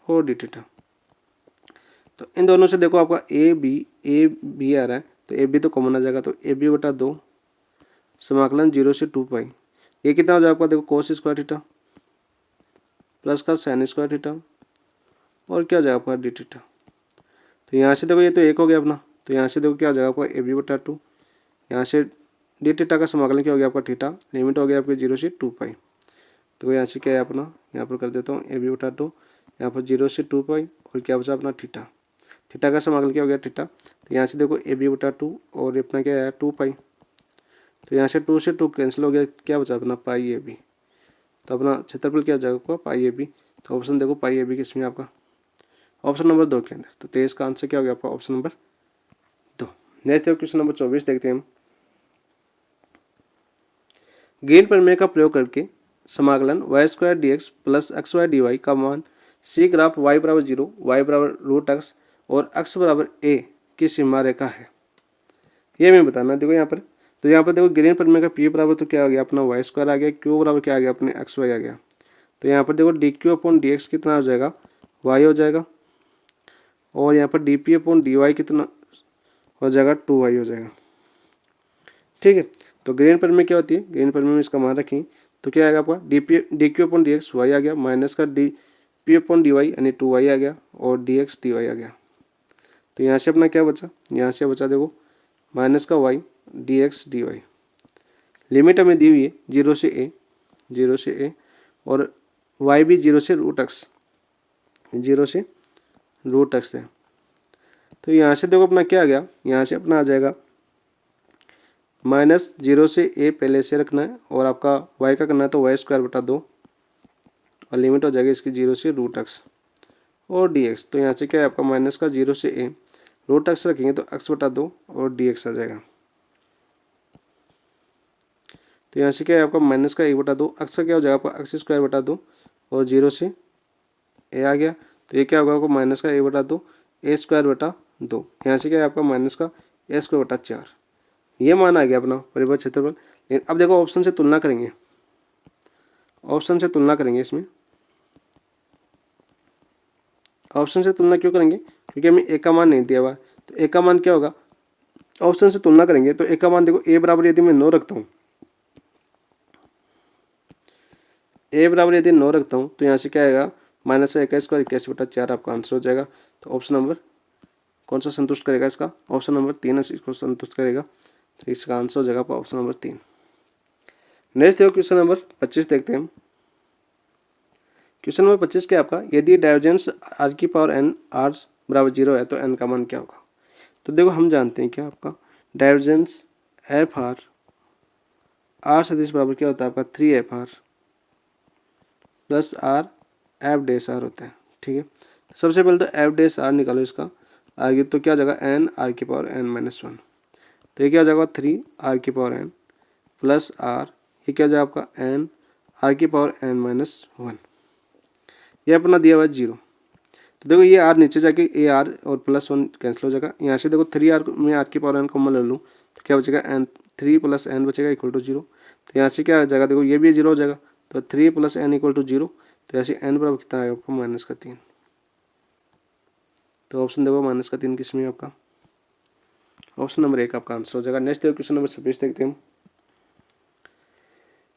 और डी थीटा। तो इन दोनों से देखो आपका ए बी आ रहा है, तो ए बी तो कॉमन आ जाएगा, तो ए बी बटा 2 समाकलन 0 से 2 पाई, ये कितना हो जाएगा आपका देखो कोस स्क्वायर थीटा प्लस का साइन स्क्वायर थीटा, और क्या हो जाएगा आपका डी थीटा। तो यहाँ से देखो ये तो 1 हो गया अपना, तो यहाँ से देखो क्या हो जाएगा आपका ए बी बटा 2, यहाँ से डी थीटा का समाकलन क्या हो गया आपका थीटा, लिमिट हो गया आपकी 0 से 2 पाई। तो यहाँ से क्या है अपना, यहाँ पर कर देता हूँ ए बी बटा 2, यहाँ पर 0 से 2 पाई, और क्या बचा अपना थीटा, थीटा का समाकलन क्या हो गया थीटा। तो यहाँ से देखो ए बी बटा 2 और अपना क्या है 2 पाई, तो यहाँ से 2 से 2 कैंसिल हो गया, क्या बचा अपना पाई ए बी। तो अपना क्षेत्रफल क्या हो जाएगा आपका पाई ए बी। तो ऑप्शन देखो पाई ए बी किसमें आपका ऑप्शन नंबर 2 के अंदर। तो 23 का आंसर क्या हो गया आपका option number 2। Next question number 24 देखते हैं हम। ग्रीन प्रमेय का प्रयोग करके समाकलन Y square D X plus X Y D Y का मान सी ग्राफ वाई बराबर 0 वाई बराबर रूट एक्स और एक्स बराबर ए की सीमा रेखा है, ये मैं बताना। देखो यहाँ पर, तो यहाँ पर देखो ग्रीन प्रमेय का पी बराबर तो क्या आ गया अपना वाई स्क्वायर आ गया, क्यू बराबर क्या आ गया अपने एक्स वाई आ गया। तो यहाँ पर देखो D Q upon D X कितना हो जाएगा वाई हो जाएगा, और यहाँ पर D P upon D Y कितना हो जाएगा 2y हो जाएगा। ठीक है, तो ग्रीन प्रमेय क्या होती है, ग्रीन प्रमेय में इसका मान रखें तो क्या आएगा आपका D Q upon D X Y आ गया, माइनस का D P upon D Y यानी 2y आ गया, और डी एक्स डी वाई आ गया। तो यहाँ से अपना क्या बचा, यहाँ से बचा देखो माइनस का Y D X D Y. Limit हमें दी हुई है 0 से a और y भी 0 से रूट एक्स, 0 से रूट एक्स है। तो यहाँ से देखो अपना क्या आ गया, यहाँ से अपना आ जाएगा माइनस 0 से a पहले से रखना है, और आपका y का करना है तो वाई स्क्वायर बटा 2, और लिमिट हो जाएगी इसकी 0 से रूट एक्स और डी एक्स। तो यहाँ से क्या है आपका माइनस का 0 से a रूट एक्स रखेंगे तो x बटा 2 और डी एक्स आ जाएगा। तो यहाँ से क्या है आपका माइनस का 1/2, एक्स का क्या हो जाएगा आपका एक्स स्क्वायर बटा 2 और 0 से a आ गया, तो ये क्या होगा आपको माइनस का 1/2 a स्क्वायर बटा 2, यहाँ से क्या है आपका माइनस का a स्क्वायर बटा 4, ये मान आ गया अपना परिबद्ध क्षेत्रफल। लेकिन अब देखो ऑप्शन से तुलना करेंगे, ऑप्शन से तुलना करेंगे इसमें, ऑप्शन से तुलना क्यों करेंगे, क्योंकि हमें ए का मान नहीं दिया हुआ है। तो ए का मान क्या होगा, ऑप्शन से तुलना करेंगे तो ए का मान देखो ए बराबर यदि मैं 9 रखता हूँ, ए बराबर यदि 9 रखता हूँ तो यहाँ से क्या आएगा, माइनस 21/4 आपका आंसर हो जाएगा। तो ऑप्शन नंबर कौन सा संतुष्ट करेगा इसका, ऑप्शन नंबर 3 इसको संतुष्ट करेगा। तो इसका आंसर हो जाएगा आपका ऑप्शन नंबर 3। नेक्स्ट देखो क्वेश्चन नंबर 25 देखते हैं। क्वेश्चन नंबर 25 क्या आपका, यदि डाइवर्जेंस आर की पावर एन आर बराबर 0 है तो एन का मान क्या होगा। तो देखो हम जानते हैं क्या आपका डाइवर्जेंस एफ आर आर सदिश बराबर क्या होता है आपका 3 FR plus R F dash R होता है। ठीक है, सबसे पहले तो एफ डैश आर निकालो इसका, आगे तो क्या हो जाएगा एन आर की पावर एन माइनस 1। तो ये क्या हो जाएगा 3 आर की पावर एन प्लस आर, ये क्या हो जाएगा आपका एन आर की पावर एन माइनस 1। ये अपना दिया हुआ है 0। तो देखो ये आर नीचे जाके ए आर और प्लस 1 कैंसिल हो जाएगा। यहाँ से देखो 3 आर में आर की पावर एन कॉमन ले लूँ तो क्या बचेगा एन 3 प्लस एन बचेगा इक्वल टू 0। तो यहाँ से क्या हो जाएगा, देखो ये भी 0 हो जाएगा। तो 3 प्लस एन इक्वल टू 0। तो ऐसे एन बराबर कितना आएगा आपको -3। तो ऑप्शन देखो -3 किस में है आपका, ऑप्शन नंबर 1 आपका आंसर हो जाएगा। नेक्स्ट देखो क्वेश्चन नंबर 26 देखते हैं।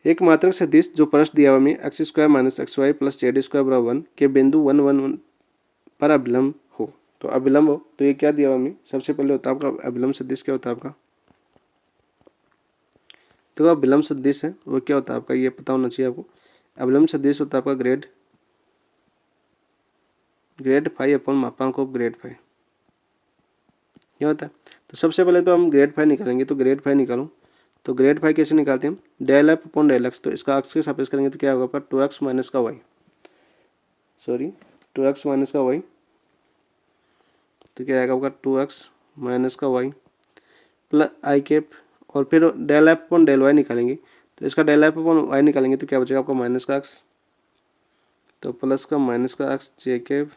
एक मात्रक सदिश जो प्रश्न दिया हुआ में x² - xy प्लस z² बराबर 1 के बिंदु 1 1 1 पर अभिलंब हो। तो अभिलंब हो तो ये क्या दिया हुआ में, सबसे पहले होता है आपका अभिलंब सदिश क्या होता है आपका, तो अभिलंब सदिश है वो क्या होता है आपका, ये पता होना चाहिए आपको। अभिलंब सदिश होता है आपका ग्रेड फाइव अपॉन मापांक ऑफ ग्रेड फाइव, ये होता है। तो सबसे पहले तो हम ग्रेड फाइव निकालेंगे। तो ग्रेड फाइव निकालो, तो ग्रेड फाइव कैसे निकालते हैं हम, del F upon del X. तो इसका एक्स के सापेक्ष करेंगे तो क्या होगा आपका 2x माइनस का वाई, सॉरी 2x माइनस का वाई। तो क्या आएगा आपका 2x माइनस का वाई प्लस आई कैप, और फिर del F upon del Y निकालेंगे। तो इसका डेल एफ अपॉन वाई निकालेंगे तो क्या बचेगा आपका माइनस का एक्स, तो प्लस का माइनस का एक्स जे कैप।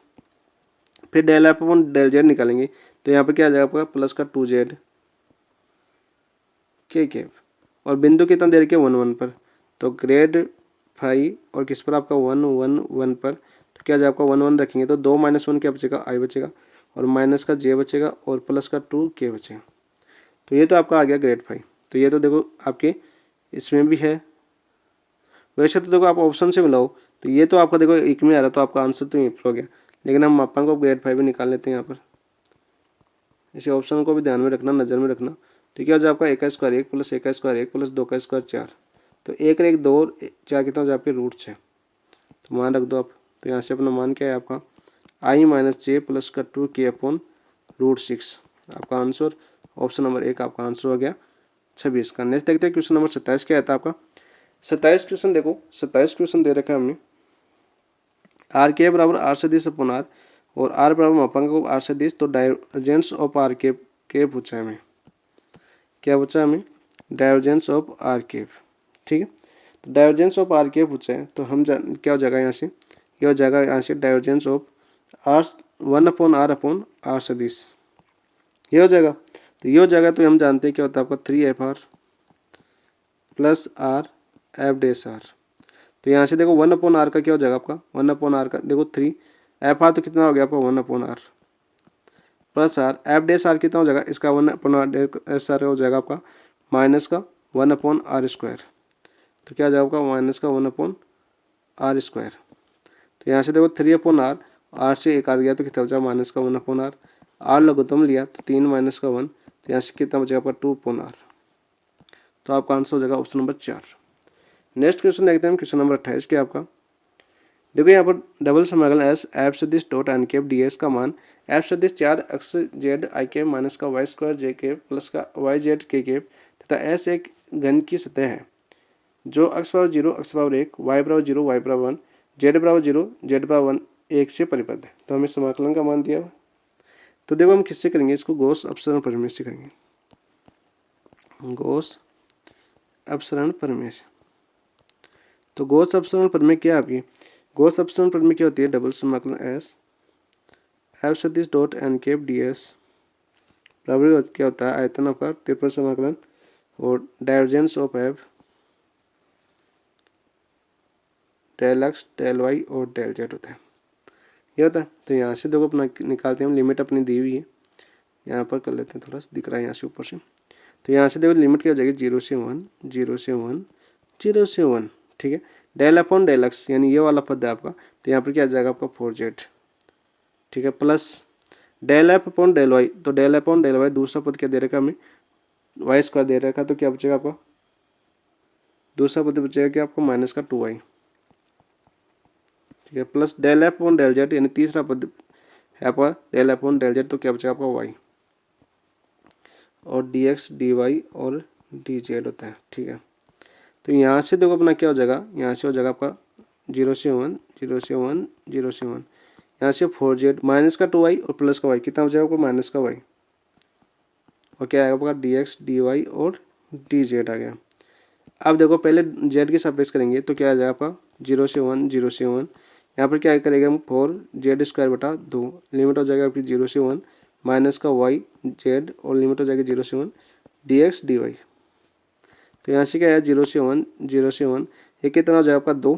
फिर del F upon del Z निकालेंगे तो यहाँ पे क्या आ जाएगा आपका प्लस का 2z के कैप, और बिंदु कितना दे रखे 1 1 पर। तो ग्रेड फाइव और किस पर आपका 1 1 1 पर, तो क्या जाए आपका 1 1 रखेंगे तो 2 - 1 क्या बचेगा आई बचेगा, और माइनस का जे बचेगा और प्लस का 2 के बचेगा। तो ये तो आपका आ गया ग्रेड फाइव। तो ये तो देखो आपके इसमें भी है, वैसे तो देखो आप ऑप्शन से मिलाओ तो ये तो आपका देखो एक में आ रहा, तो आपका आंसर तो ये हो गया। लेकिन हम मापांक को ग्रेड फाइव भी निकाल लेते हैं यहाँ पर, इसे ऑप्शन को भी ध्यान में रखना, नज़र में रखना। तो क्या हो जाए आपका a² 1 प्लस a² 1 प्लस 2² 4। तो 1 और 1 2 और 4 कितना हो जाए आपके √6। तो मान रख दो आप। तो यहाँ से अपना मान क्या है आपका i माइनस जे प्लस का 2k अपॉन √6 आपका आंसर, ऑप्शन नंबर 1 आपका आंसर हो गया 26 का। नेक्स्ट देखते हैं क्वेश्चन नंबर 27 क्या आता है आपका। 27 क्वेश्चन देखो, 27 क्वेश्चन दे रखा है हमने, आर के बराबर आर सदिश अपॉन आर और आर बराबर मापांक ऑफ आर सदिश। तो डाइवर्जेंस ऑफ आर के पूछा है हमें, क्या पूछा है हमें, डाइवर्जेंस ऑफ आर केप। ठीक है, तो डाइवर्जेंस ऑफ आर केप पूछा है तो हम क्या हो जाएगा यहाँ से, ये हो जाएगा यहाँ से divergence of R 1 upon R सदिश, ये हो जाएगा। तो ये हो जाएगा तो हम जानते हैं क्या होता है आपका 3 FR plus R F dash R. तो यहाँ से देखो 1 अपॉन आर का क्या हो जाएगा आपका 1 अपॉन आर का देखो 3 FR तो कितना हो गया आपका 1 upon R plus R F dash R कितना हो जाएगा इसका 1 अपॉन आर डैश आर हो जाएगा आपका माइनस का 1 अपॉन आर स्क्वायर। तो क्या हो जाएगा आपका माइनस का 1 अपॉन आर स्क्वायर। तो यहाँ से देखो 3 अपॉन आर से एक आर गया तो कितना बचा माइनस का 1 अपॉन आर लघुत्तम लिया तो 3 माइनस का 1। तो यहाँ से कितना बचेगा आपका 2 अपॉन आर। तो आपका आंसर हो जाएगा ऑप्शन नंबर 4। नेक्स्ट क्वेश्चन देखते हैं क्वेश्चन नंबर 28 क्या आपका। देखो यहाँ पर डबल समाकलन एस एफ सदिश dot N cap D S का मान एफ सदिश 4 X Z I cap minus का Y square J cap plus का वाई जेड के कैप तथा एस एक घन की सतह है जो x बराबर 0 x बराबर 1 y बराबर 0 y बराबर 1 z बराबर 0 z बराबर 1 से परिबद्ध है। तो हमें समाकलन का मान दिया हुआ। तो देखो हम किससे करेंगे इसको, गॉस अपसरण प्रमेय से करेंगे, गॉस अपसरण प्रमेय से। तो गॉस अपसरण प्रमेय क्या है आपकी, गॉस अपसरण प्रमेय क्या होती है, डबल समाकलन एस एफ सदिश dot N cap D S बराबर क्या होता है आयतन आपका ट्रिपल समाकलन और divergence of F del X del Y और डेल जेड होता है, ये होता है। तो यहाँ से देखो अपना निकालते हैं हम, लिमिट अपनी दी हुई है, यहाँ पर कर लेते हैं, थोड़ा सा दिख रहा है यहाँ से ऊपर से। तो यहाँ से देखो लिमिट क्या हो जाएगी 0 से 1 0 से 1 0 से 1। ठीक है, डेल अपॉन डेल एक्स यानी ये वाला पद है आपका, तो यहाँ पर क्या आ जाएगा आपका 4z, ठीक है, plus del F upon del Y, तो डेल अपॉन डेल वाई दूसरा पद क्या दे रखा हमें, वाई स्क्वायर दे रखा, तो क्या बचेगा आपका दूसरा पद बचेगा कि आपको माइनस का 2y, ठीक है, plus del F upon del Z यानी तीसरा पद है आपका del F upon del Z, तो क्या बचेगा आपका y, और dx dy और dz होता है, ठीक है। तो यहाँ से देखो अपना क्या हो जाएगा, यहाँ से हो जाएगा आपका 0 से 1 0 से 1 0 से 1, यहाँ से 4z माइनस का 2y और प्लस का y, कितना हो जाएगा आपको माइनस का y, और क्या आएगा आपका dx dy और dz आ गया। अब देखो पहले z की सापेक्ष करेंगे तो क्या आ जाएगा आपका 0 से 1 0 से 1, यहाँ पर क्या करेंगे हम 4z स्क्वायर बटा 2, लिमिट हो जाएगा आपकी 0 से 1 माइनस का y z और लिमिट हो जाएगी 0 से 1 dx dy। तो यहाँ से क्या है 0 से 1 0 से 1, ये कितना हो जाएगा आपका 2,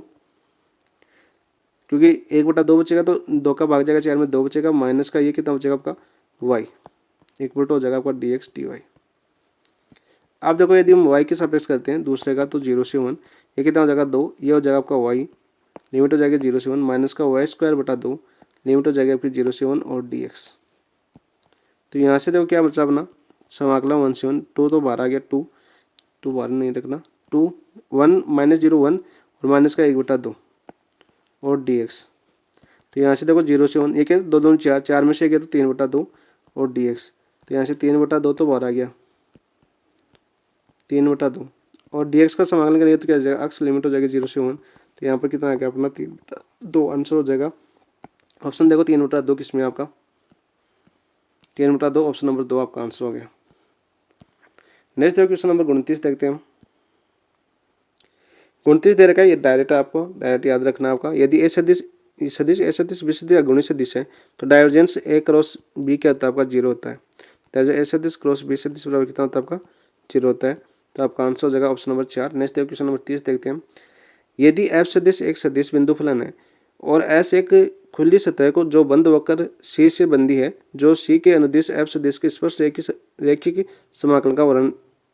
क्योंकि 1/2 बचेगा तो 2 का भाग जाएगा 4 में 2 बचेगा, माइनस का ये कितना बचेगा आपका y, 1/2 हो जाएगा आपका dx dy। आप देखो यदि हम y की सापेक्ष करते हैं दूसरे का तो 0 से 1, ये कितना हो जाएगा 2, ये हो जाएगा आपका y, लिमिट हो जाएगी 0 से 1 माइनस का y स्क्वायर बटा 2, लिमिट हो जाएगी आपकी 0 से 1 और dx। तो यहाँ से देखो क्या बचा अपना समाकलन 1 से 1, 2 तो बाहर आ गया, 2 बाहर नहीं रखना, 2 1 माइनस 0 1 और माइनस का 1/2 और dx। तो यहाँ से देखो 0 से 1 एक है 2 2 4, 4 में से गया तो 3/2 और dx, तो यहाँ से 3/2 तो बाहर आ गया 3/2 और dx का समाकलन करेंगे तो क्या हो जाएगा, अक्स लिमिट हो जाएगी 0 से 1, तो यहाँ पर कितना आ गया अपना 3/2, आंसर हो जाएगा ऑप्शन देखो 3/2 किसमें आपका 3/2, ऑप्शन नंबर 2 आपका आंसर हो गया। नेक्स्ट देखो क्वेश्चन नंबर 29 देखते हैं हम। 29 दे रखा है, ये डायरेक्ट आपको डायरेक्ट याद रखना आपका, यदि ए सदिश ए सदिश बी सदिश या गुणित सदिश है तो डाइवर्जेंस ए क्रॉस बी क्या होता है आपका 0 होता है, डाइवर्जेंस ए सदिश क्रॉस बी सदिश बराबर कितना होता है आपका 0 होता है, तो आपका आंसर हो जाएगा ऑप्शन नंबर 4। नेक्स्ट देखो क्वेश्चन नंबर 30 देखते हैं हम। यदि एफ सदिश एक सदिश बिंदु फलन है और एस एक खुली सतह को जो बंद वक्र सी से बंधी है, जो सी के अनुदिश एफ सदिश के स्पर्श रेखिक समाकलन का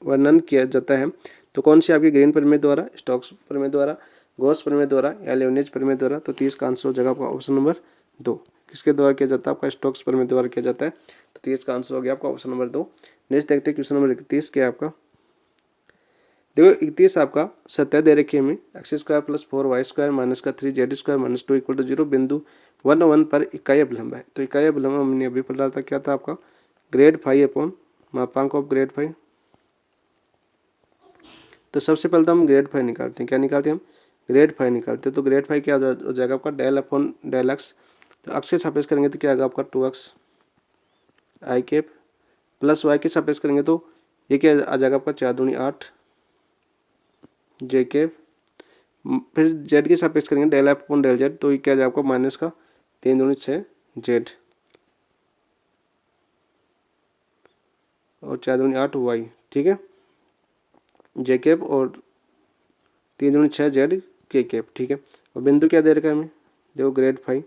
वर्णन किया जाता है, तो कौन सी आपकी ग्रीन प्रमेय द्वारा, स्टोक्स प्रमेय द्वारा, गॉस प्रमेय द्वारा या लेबनिज प्रमेय द्वारा, तो 30 का आंसर हो जाएगा आपका ऑप्शन नंबर 2। किसके द्वारा किया जाता है आपका स्टोक्स प्रमेय द्वारा किया जाता है, तो 30 का आंसर हो गया आपका ऑप्शन नंबर 2। नेक्स्ट देखते हैं क्वेश्चन नंबर 31 क्या है आपका। देखो 31 आपका सतह दे रखी है हमें X square plus 4y square minus का 3z स्क्वायर माइनस 2 = 0 बिंदु 1 1 पर इकाई अवलंब है, तो इकाई अवलंब हमने अभी पढ़ा था क्या था आपका ग्रेड फाई अपॉन मापांक ऑफ ग्रेड फाई। तो सबसे पहले तो हम ग्रेड फाई निकालते हैं, क्या निकालते हैं हम ग्रेड फाई निकालते हैं, तो ग्रेड फाई क्या हो जाएगा आपका डेल अपॉन डेल एक्स, तो एक्स के सापेक्ष करेंगे तो क्या आएगा आपका 2x आई कैप प्लस वाई के सापेक्ष करेंगे तो ये क्या आ जाएगा आपका 4 दूनी 8 जे कैप, फिर जेड के सापेक्ष करेंगे del F upon del Z, तो ये क्या आ जाएगा आपका माइनस का 3 दूनी 6 जेड और 4 दूनी 8 वाई, ठीक है, जे कैप और 3 दूनी 6 जेड के कैप, ठीक है। और बिंदु क्या दे रखा है हमें, देखो ग्रेड फाई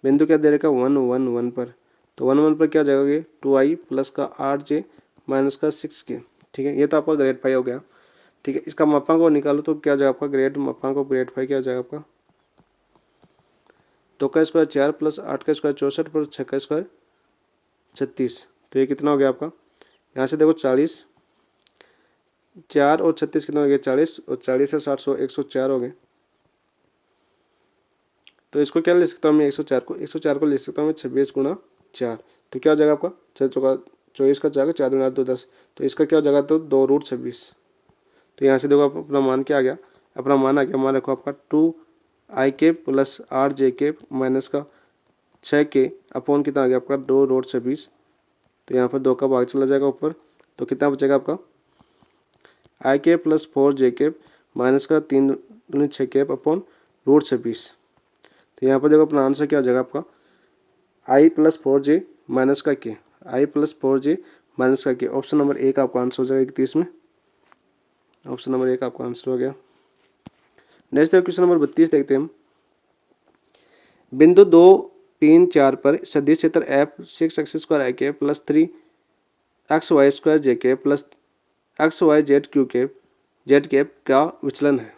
बिंदु क्या दे रखा है 1 1 1 पर, तो 1 1 पर क्या हो जाएगा ये 2i प्लस का 8j माइनस का 6k, ठीक है, ये तो आपका ग्रेड फाई हो गया, ठीक है। इसका मापांक को निकालो तो क्या हो जाएगा आपका ग्रेड मापांक ऑफ ग्रेड फाई क्या हो जाएगा आपका 2 का स्क्वायर 4 प्लस 8 का स्क्वायर 64 प्लस 6 का स्क्वायर 36, तो ये कितना हो गया आपका, यहाँ से देखो 40 4 और 36 कितना हो गया 40 और 40 से 60 104 हो गए, तो इसको क्या ले सकता हूँ मैं 104 को ले सकता हूँ मैं 26 गुणा 4, तो क्या हो जाएगा आपका 6 चौका 24 का 4 4 दूनी 8 2 10, तो इसका क्या हो जाएगा तो 2√26, तो यहाँ से देखो आप अपना मान क्या आ गया, अपना मान आ गया मान रखो आपका 2i के प्लस 8j के माइनस का 6k अपॉन कितना आ गया आपका 2√26, तो यहाँ पर 2 का भाग चला जाएगा ऊपर, तो कितना बचेगा आपका आई के प्लस 4j के माइनस का 3 दूनी 6k अपॉन √26, तो यहाँ पर देखो अपना आंसर क्या हो जाएगा आपका i प्लस 4j माइनस का k, i plus 4j minus का k, ऑप्शन नंबर 1 आपका आंसर हो जाएगा 31 में, ऑप्शन नंबर 1 आपका आंसर हो गया। नेक्स्ट देखो क्वेश्चन नंबर 32 देखते हैं हम। बिंदु 2 3 4 पर सदिश क्षेत्र एफ 6x² आई के प्लस 3xy² जे के plus xy z Q cap Z cap का विचलन है,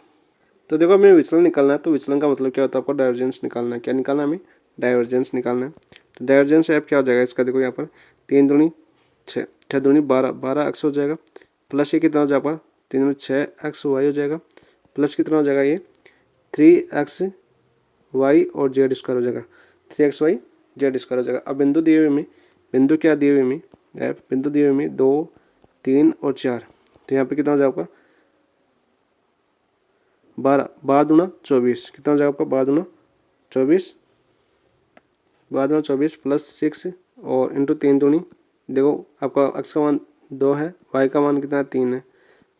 तो देखो हमें विचलन निकालना है, तो विचलन का मतलब क्या होता है, आपको डाइवर्जेंस निकालना है। क्या निकालना है हमें, डाइवर्जेंस निकालना है। तो डाइवर्जेंस ऐप क्या हो जाएगा इसका, देखो यहाँ पर 3 दूनी 6, 6 दूनी 12, 12x हो जाएगा, प्लस ये कितना हो जाएगा 3 दूनी 6xy हो जाएगा, प्लस कितना हो जाएगा ये 3xy और जेड स्क्वायर हो जाएगा, 3xy जेड स्क्वायर हो जाएगा। अब बिंदु दिए हुए में, बिंदु क्या दिए हुए में, बिंदु दिए हुए में 2, 3 और 4, तो यहाँ पे कितना हो जाएगा 12, 12 दूना 24, कितना हो जाएगा आपका 12 दूना 24, 12 दूना 24 प्लस 6 और इंटू 3 दूनी, देखो आपका x का मान 2 है, y का मान कितना है 3 है,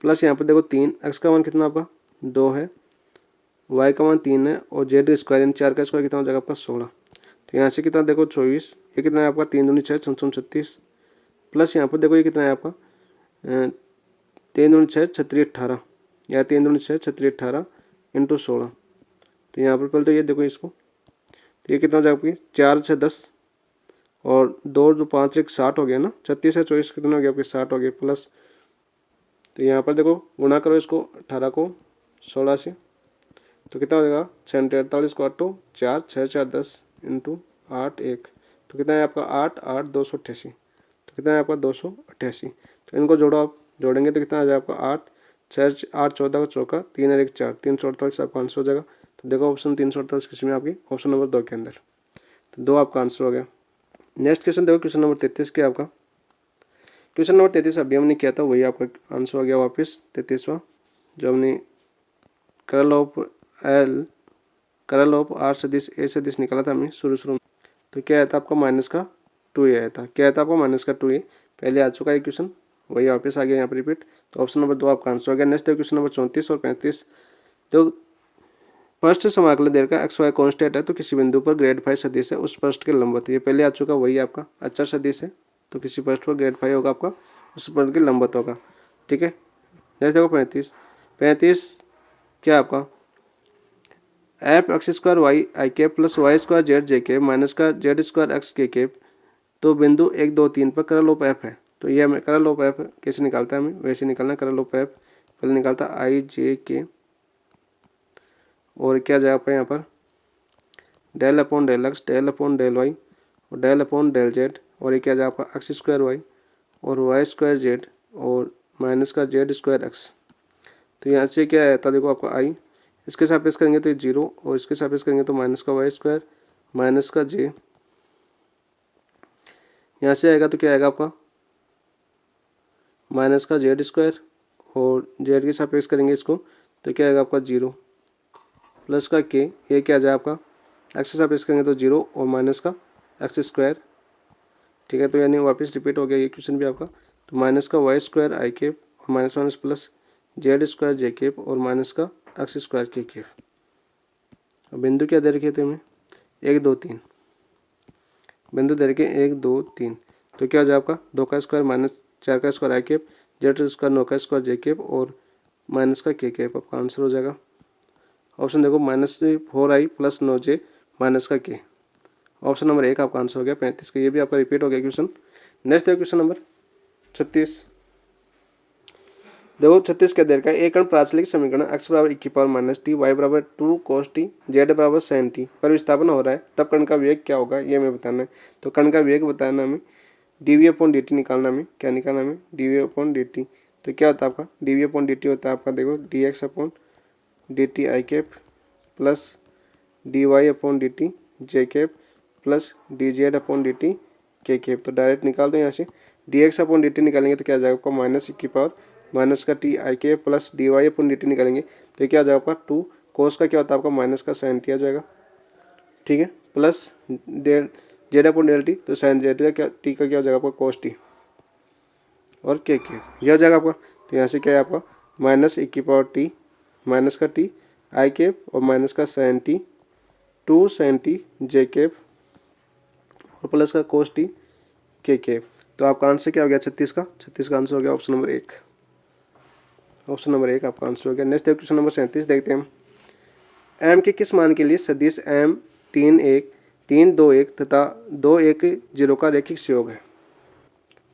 प्लस यहाँ पर देखो 3, x का मान कितना आपका 2 है, y का मान 3 है और जेड स्क्वायर यानी 4 का स्क्वायर कितना हो जाएगा आपका 16। तो यहाँ से कितना देखो 24, ये कितना है आपका 3 दूनी 6, 36, प्लस यहाँ पर देखो ये कितना है आपका 3 दूनी 6, 18, या 3 दूनी 6, 18 इंटू 16। तो यहाँ पर पहले तो ये देखो इसको, तो ये कितना हो जाएगा आपकी 4 से 10 और 2 2 5 1 60 हो गया ना, 36 से 24 कितना हो गया आपके 60 हो गया, प्लस तो यहाँ पर देखो गुणा करो इसको 18 को 16 से, तो कितना हो जाएगा 48 को 8 4 6 4 10 इंटू 8 1, तो कितना है आपका 8 8 288, तो कितना है आपका 288। तो इनको जोड़ो, आप जोड़ेंगे तो कितना आ जाएगा आपका 8 6 8 14 का चौका 3 और 1 4, 348 आपका आंसर हो जाएगा। तो देखो ऑप्शन 348 किसी में आपकी ऑप्शन नंबर 2 के अंदर, तो 2 आपका आंसर हो गया। नेक्स्ट क्वेश्चन देखो क्वेश्चन नंबर 33 क्या आपका, क्वेश्चन नंबर 33 अभी हमने किया था वही आपका आंसर हो गया वापस 33वां, जो हमने कर्ल ऑफ आर सदिश ए सदिश निकाला था हमने शुरू में। तो क्या आया था आपका -2a आया था, क्या आया था आपका -2a, पहले आ चुका है क्वेश्चन, वही वापस आ गया यहाँ पर रिपीट। तो ऑप्शन नंबर 2 आपका आंसर हो गया। नेक्स्ट क्वेश्चन नंबर 34 और 35, जो फर्स्ट समाकलन देर का एक्स वाई कॉन्स्टेंट है, तो किसी बिंदु पर ग्रेड फाइव सदिश है उस पृष्ठ के लंबवत, ये पहले आ चुका वही आपका अचर सदिश है, तो किसी पृष्ठ पर ग्रेड फाइव होगा आपका उस पृष्ठ के लंबवत होगा। ठीक है, नेक्स्ट देखो 35 क्या आपका F X square Y I cap plus Y square Z J cap minus का Z square X K cap, तो बिंदु 1 2 3 पर करल ऑफ एफ है। तो ये हमें करल ऑफ एफ कैसे निकालता है, हमें वैसे निकालना है। करल ऑफ एफ पहले निकालता है आई जे के, और क्या जाएगा आपका यहाँ पर del upon del X, del upon del Y और डेल अपॉन डेल जेड, और ये क्या जाएगा आपका एक्स स्क्वायर वाई और वाई स्क्वायर जेड और माइनस का जेड स्क्वायर एक्स। तो यहाँ से क्या आया था देखो आपका आई, इसके सापेक्ष करेंगे तो ये 0 और इसके सापेक्ष करेंगे तो माइनस का वाई स्क्वायर माइनस का जे, यहाँ से आएगा तो क्या आएगा आपका माइनस का जेड स्क्वायर और जेड के सापेक्ष करेंगे इसको तो क्या आएगा आपका 0 प्लस का के, ये क्या आ जाए आपका एक्स के सापेक्ष करेंगे तो 0 और माइनस का एक्स स्क्वायर। ठीक है, तो यानी वापस रिपीट हो गया ये क्वेश्चन भी आपका। तो माइनस का वाई स्क्वायर आई केप और minus minus plus Z square J cap और माइनस का एक्स स्क्वायर के केप। अब बिंदु क्या दे रखे थे हमें 1 2 3, बिंदु दे रखे 1 2 3, तो क्या हो जाए आपका 2 का स्क्वायर माइनस 4 का square I cap Z square 9 का स्क्वायर जे केप और माइनस का के केप, आपका आंसर हो जाएगा ऑप्शन देखो -4i प्लस 9j माइनस का के, ऑप्शन नंबर 1 आपका आंसर हो गया 35 का। ये भी आपका रिपीट हो गया क्वेश्चन। नेक्स्ट है क्वेश्चन नंबर 36, देखो 36 क्या दे रखा है, एक कण प्राचलिक समीकरण x बराबर e⁻t y बराबर 2 cos t z बराबर sin t पर विस्थापन हो रहा है, तब कण का वेग क्या होगा ये हमें बताना है। तो कण का वेग बताना हमें, dv/dt निकालना हमें, क्या निकालना हमें dv/dt। तो क्या होता है आपका dv/dt होता है आपका देखो dx/dt आई कैप प्लस dy/dt जे कैप प्लस dz/dt के कैप। तो डायरेक्ट निकाल दो यहाँ से, dx/dt निकालेंगे तो क्या आ जाएगा आपका माइनस की पावर माइनस का टी आई के प्लस dy/dt निकालेंगे तो क्या आ जाएगा आपका 2 कोस का क्या होता है आपका माइनस का sin t आ जाएगा। ठीक है, प्लस डेल z/dt, तो sin z का क्या t का क्या हो जाएगा आपका कोस टी और के यह हो जाएगा आपका। तो यहाँ से क्या है आपका माइनस e⁻t माइनस का t आई कैप और माइनस का sin t 2 sin t जे कैप और प्लस का कोस टी के कैप। तो आपका आंसर क्या हो गया 36 का आंसर हो गया ऑप्शन नंबर 1, ऑप्शन नंबर 1 आपका आंसर हो गया। नेक्स्ट क्वेश्चन नंबर 37 देखते हैं, m के किस मान के लिए सदिश m 3 1 3 2 1 तथा 2 1 0 का रैखिक संयोग है।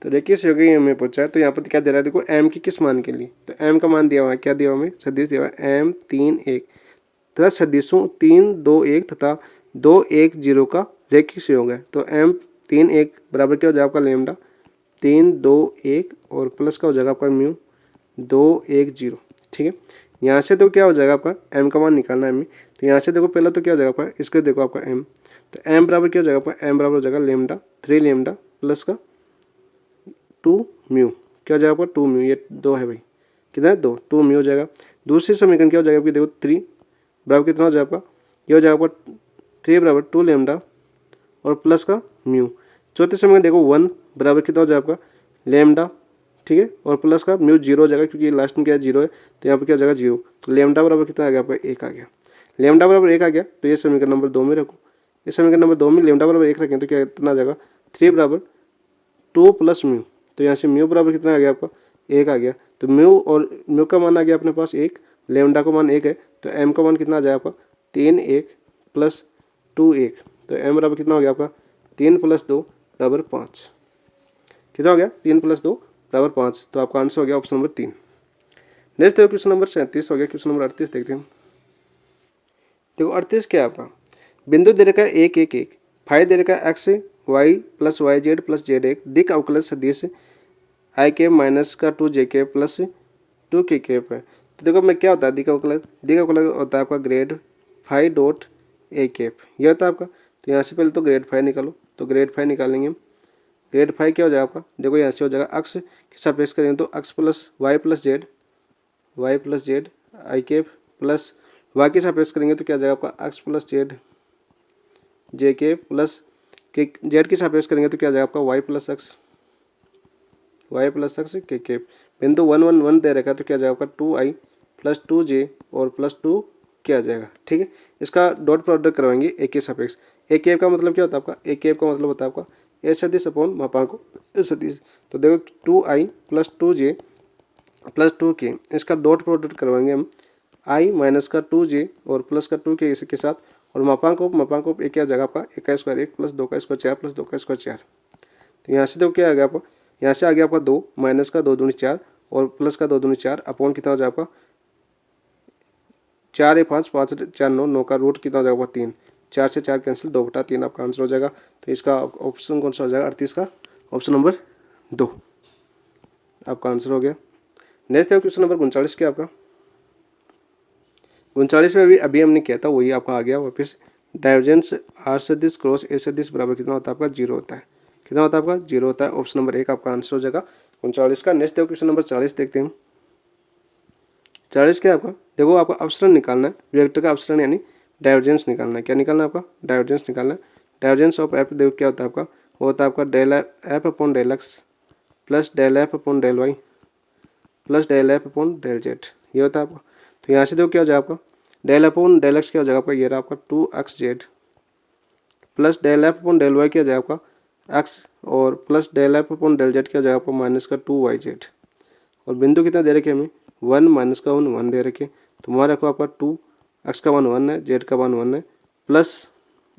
तो रैखिक संयोग ही हमें पूछा है, तो यहाँ पर क्या दे रहा है देखो m के किस मान के लिए, तो m का मान दिया हुआ है, क्या दिया हुआ हमें सदिश दिया हुआ है m 3 1, तथा सदिशों 3 2 1 तथा 2 1 0 का रैखिक संयोग है। तो m 3 1 बराबर क्या हो जाएगा आपका लैम्डा 3 2 1 और प्लस का हो जाएगा आपका म्यू 2 1 0। ठीक है, यहाँ से तो क्या हो जाएगा आपका m का मान निकालना है हमें। तो यहाँ से देखो पहला तो क्या हो जाएगा आपका, इसके देखो आपका m, तो m बराबर क्या हो जाएगा आपका, m बराबर हो जाएगा लैम्डा 3 लैम्डा प्लस का 2 म्यू, क्या हो जाएगा आपका 2 म्यू, ये 2 है भाई, कितना है 2 म्यू हो जाएगा। दूसरी समीकरण क्या हो जाएगा आपकी, देखो 3 बराबर कितना हो जाएगा आपका, ये हो जाएगा आपका 3 बराबर 2 लैम्डा और प्लस का म्यू। चौथे समीकरण देखो 1 बराबर कितना हो जाएगा आपका लैम्डा, ठीक है, और प्लस का म्यू 0 हो जाएगा क्योंकि लास्ट में क्या है 0 है, तो यहाँ पर क्या हो जाएगा 0। तो लैम्डा बराबर कितना आ गया आपका 1 आ गया। लैम्डा बराबर 1 आ गया तो ये समीकरण नंबर 2 में रखो। इस समीकरण नंबर 2 में लैम्डा बराबर 1 रखें तो क्या कितना आ जाएगा 3 बराबर 2 प्लस म्यू। तो यहाँ से म्यू बराबर कितना आ गया आपका 1 आ गया। तो म्यू और म्यू का मान आ गया अपने पास 1, लैम्डा का मान 1 है, तो m का मान कितना आ जाएगा आपका 3 1 प्लस 2 1। तो m बराबर कितना हो गया आपका 3 प्लस 2 बराबर 5। कितना हो गया 3 प्लस 2 बराबर 5। तो आपका आंसर हो गया ऑप्शन नंबर 3। नेक्स्ट देखो क्वेश्चन नंबर 37 हो गया। क्वेश्चन नंबर 38 देखते हैं। देखो 38 क्या है आपका, बिंदु दे रखा है 1 1 1, फाई दे रखा है X Y plus Y Z plus Z 1, दिक अवकलज सदिश आई के माइनस का 2 जे के प्लस 2 के कैप है। तो देखो मैं क्या होता है दिक अवकलज, दिक अवकलज होता है आपका grad phi dot A cap, यह होता है आपका। तो यहाँ से पहले तो ग्रेड फाई निकालो, तो ग्रेड फाई निकालेंगे हम। ग्रेड फाई क्या हो जाएगा आपका, देखो यहाँ से हो जाएगा अक्ष के सापेक्ष करेंगे तो अक्ष plus Y plus Z I cap plus Y के सापेक्ष करेंगे तो क्या आ जाएगा आपका अक्ष प्लस जेड जे के प्लस के जेड के सापेक्ष करेंगे तो क्या आ जाएगा आपका Y plus x K cap. बिंदु 1 1 1 दे रखा है तो क्या आ जाएगा आपका 2i प्लस 2j और प्लस 2 क्या आ जाएगा। ठीक है, इसका डॉट प्रोडक्ट करवाएंगे ए के सापेक्ष। ए कैप का मतलब क्या होता है आपका, ए कैप का मतलब होता है आपका ए सदिश अपॉन मापांक सदिश। तो देखो 2i plus 2j plus 2k, इसका डॉट प्रोडक्ट करवाएंगे हम i माइनस का 2j और प्लस का 2k इसके साथ, और मापांक ऑफ ए क्या आ जाएगा आपका 1 का स्क्वायर 1 प्लस 2 का स्क्वायर 4 प्लस 2 का स्क्वायर 4। तो यहाँ से देखो क्या आ गया आपका, यहाँ से आ गया आपका 2 माइनस का 2 दूनी 4 और प्लस का 2 दूनी 4 अपॉन कितना हो जाएगा आपका 4 5 5 4 9 9 का रूट कितना हो जाएगा 3, 4 से 4 कैंसिल 2/3 आपका आंसर हो जाएगा। तो इसका ऑप्शन कौन सा हो जाएगा 38 का ऑप्शन नंबर 2 आपका आंसर हो गया। नेक्स्ट है क्वेश्चन नंबर 39 क्या आपका, 39 में अभी हमने किया था वही आपका आ गया वापस। डाइवर्जेंस आर सदिश क्रॉस ए सदिश बराबर कितना होता है आपका 0 होता है। कितना होता है आपका 0 होता है। ऑप्शन नंबर 1 आपका आंसर हो जाएगा 39 का। नेक्स्ट देखो क्वेश्चन नंबर 40 देखते हैं। 40 क्या है आपका, देखो आपका अपसरण निकालना है, वेक्टर का अपसरण यानी डाइवर्जेंस निकालना है। क्या निकालना है आपका डाइवर्जेंस निकालना है। डाइवर्जेंस ऑफ एफ देखो क्या होता है आपका, वो होता है आपका del F upon del X plus del F upon del Y plus del F upon del Z, ये होता है आपका। तो यहाँ से देखो क्या हो जाएगा आपका डेल अपॉन डेल एक्स क्या हो जाएगा आपका, ये रहा आपका 2xz plus del F upon del Y क्या हो जाएगा आपका x और plus del F upon del Z क्या हो जाएगा आपका माइनस का 2yz। और बिंदु कितना दे रखे हमें 1 माइनस का 1 दे रखे, तो वहाँ रखो आपका 2, x का मान 1 है, z का मान 1 है, प्लस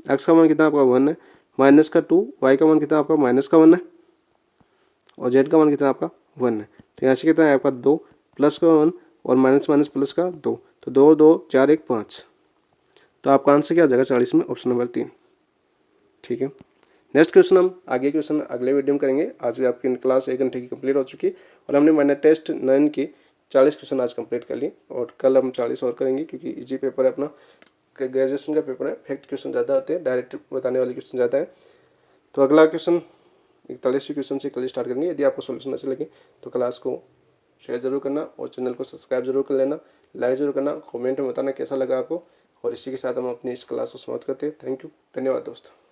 x का मान कितना आपका 1 है, माइनस का 2, y का मान कितना आपका माइनस का 1 है और z का मान कितना आपका 1 है। तो यहाँ से कितना है आपका 2 प्लस का 1 और माइनस माइनस प्लस का 2, तो 2 2 4 1 5। तो आपका आंसर क्या हो जाएगा 40 में ऑप्शन नंबर 3। ठीक है, नेक्स्ट क्वेश्चन हम आगे क्वेश्चन अगले वीडियो में करेंगे। आज आपकी क्लास 1 घंटे की कंप्लीट हो चुकी और हमने माइनर टेस्ट 9 की 40 क्वेश्चन आज कंप्लीट कर लिए और कल हम 40 और करेंगे क्योंकि इजी पेपर है अपना, ग्रेजुएशन का पेपर है, फैक्ट क्वेश्चन ज़्यादा होते हैं, डायरेक्ट बताने वाले क्वेश्चन ज़्यादा है। तो अगला क्वेश्चन 41वें क्वेश्चन से कल स्टार्ट करेंगे। यदि आपको सोल्यूशन अच्छे लगे तो क्लास को शेयर जरूर करना और चैनल को सब्सक्राइब जरूर कर लेना, लाइक जरूर करना, कमेंट में बताना कैसा लगा आपको। और इसी के साथ हम अपनी इस क्लास को समाप्त करते हैं। थैंक यू, धन्यवाद दोस्तों।